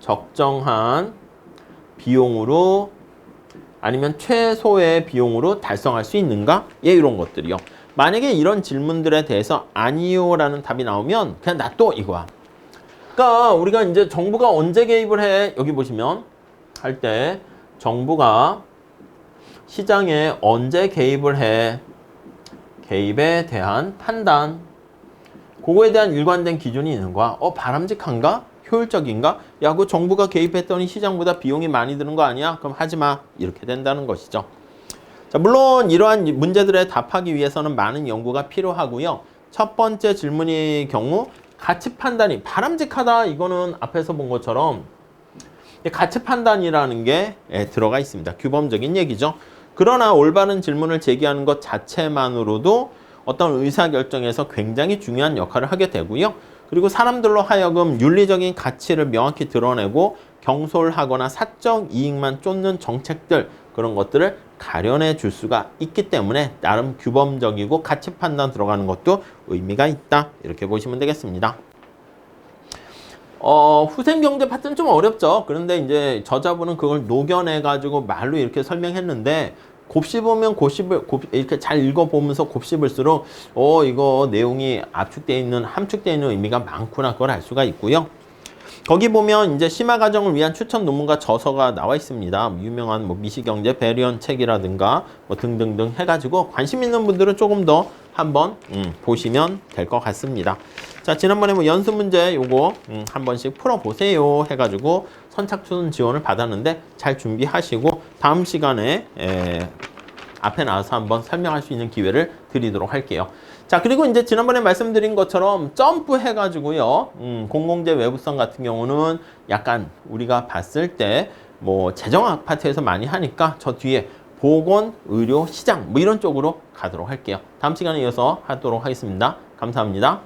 적정한 비용으로 아니면 최소의 비용으로 달성할 수 있는가? 예, 이런 것들이요. 만약에 이런 질문들에 대해서 아니요 라는 답이 나오면 그냥 놔둬 이거야. 그러니까 우리가 이제 정부가 언제 개입을 해? 여기 보시면 할 때 정부가 시장에 언제 개입을 해? 개입에 대한 판단. 그거에 대한 일관된 기준이 있는 거야. 바람직한가? 효율적인가? 야, 그 정부가 개입했더니 시장보다 비용이 많이 드는 거 아니야? 그럼 하지 마. 이렇게 된다는 것이죠. 자, 물론 이러한 문제들에 답하기 위해서는 많은 연구가 필요하고요. 첫 번째 질문의 경우 가치 판단이 바람직하다. 이거는 앞에서 본 것처럼 가치 판단이라는 게 들어가 있습니다. 규범적인 얘기죠. 그러나 올바른 질문을 제기하는 것 자체만으로도 어떤 의사결정에서 굉장히 중요한 역할을 하게 되고요. 그리고 사람들로 하여금 윤리적인 가치를 명확히 드러내고 경솔하거나 사적 이익만 쫓는 정책들, 그런 것들을 가려내 줄 수가 있기 때문에 나름 규범적이고 가치 판단 들어가는 것도 의미가 있다. 이렇게 보시면 되겠습니다. 후생경제 파트는 좀 어렵죠. 그런데 이제 저자분은 그걸 녹여내가지고 말로 이렇게 설명했는데, 곱씹으면 이렇게 잘 읽어보면서 곱씹을수록, 이거 내용이 함축되어 있는 의미가 많구나. 그걸 알 수가 있고요. 거기 보면 이제 심화 과정을 위한 추천 논문과 저서가 나와 있습니다. 유명한 미시경제 배리언 책이라든가 등등등 해가지고 관심 있는 분들은 조금 더 한번 보시면 될 것 같습니다. 자, 지난번에 연습 문제 요거 한 번씩 풀어보세요 해가지고 선착순 지원을 받았는데 잘 준비하시고 다음 시간에 앞에 나와서 한번 설명할 수 있는 기회를 드리도록 할게요. 자, 그리고 이제 지난번에 말씀드린 것처럼 점프 해가지고요. 공공재 외부성 같은 경우는 약간 우리가 봤을 때 재정학 파트에서 많이 하니까 저 뒤에 보건, 의료, 시장 이런 쪽으로 가도록 할게요. 다음 시간에 이어서 하도록 하겠습니다. 감사합니다.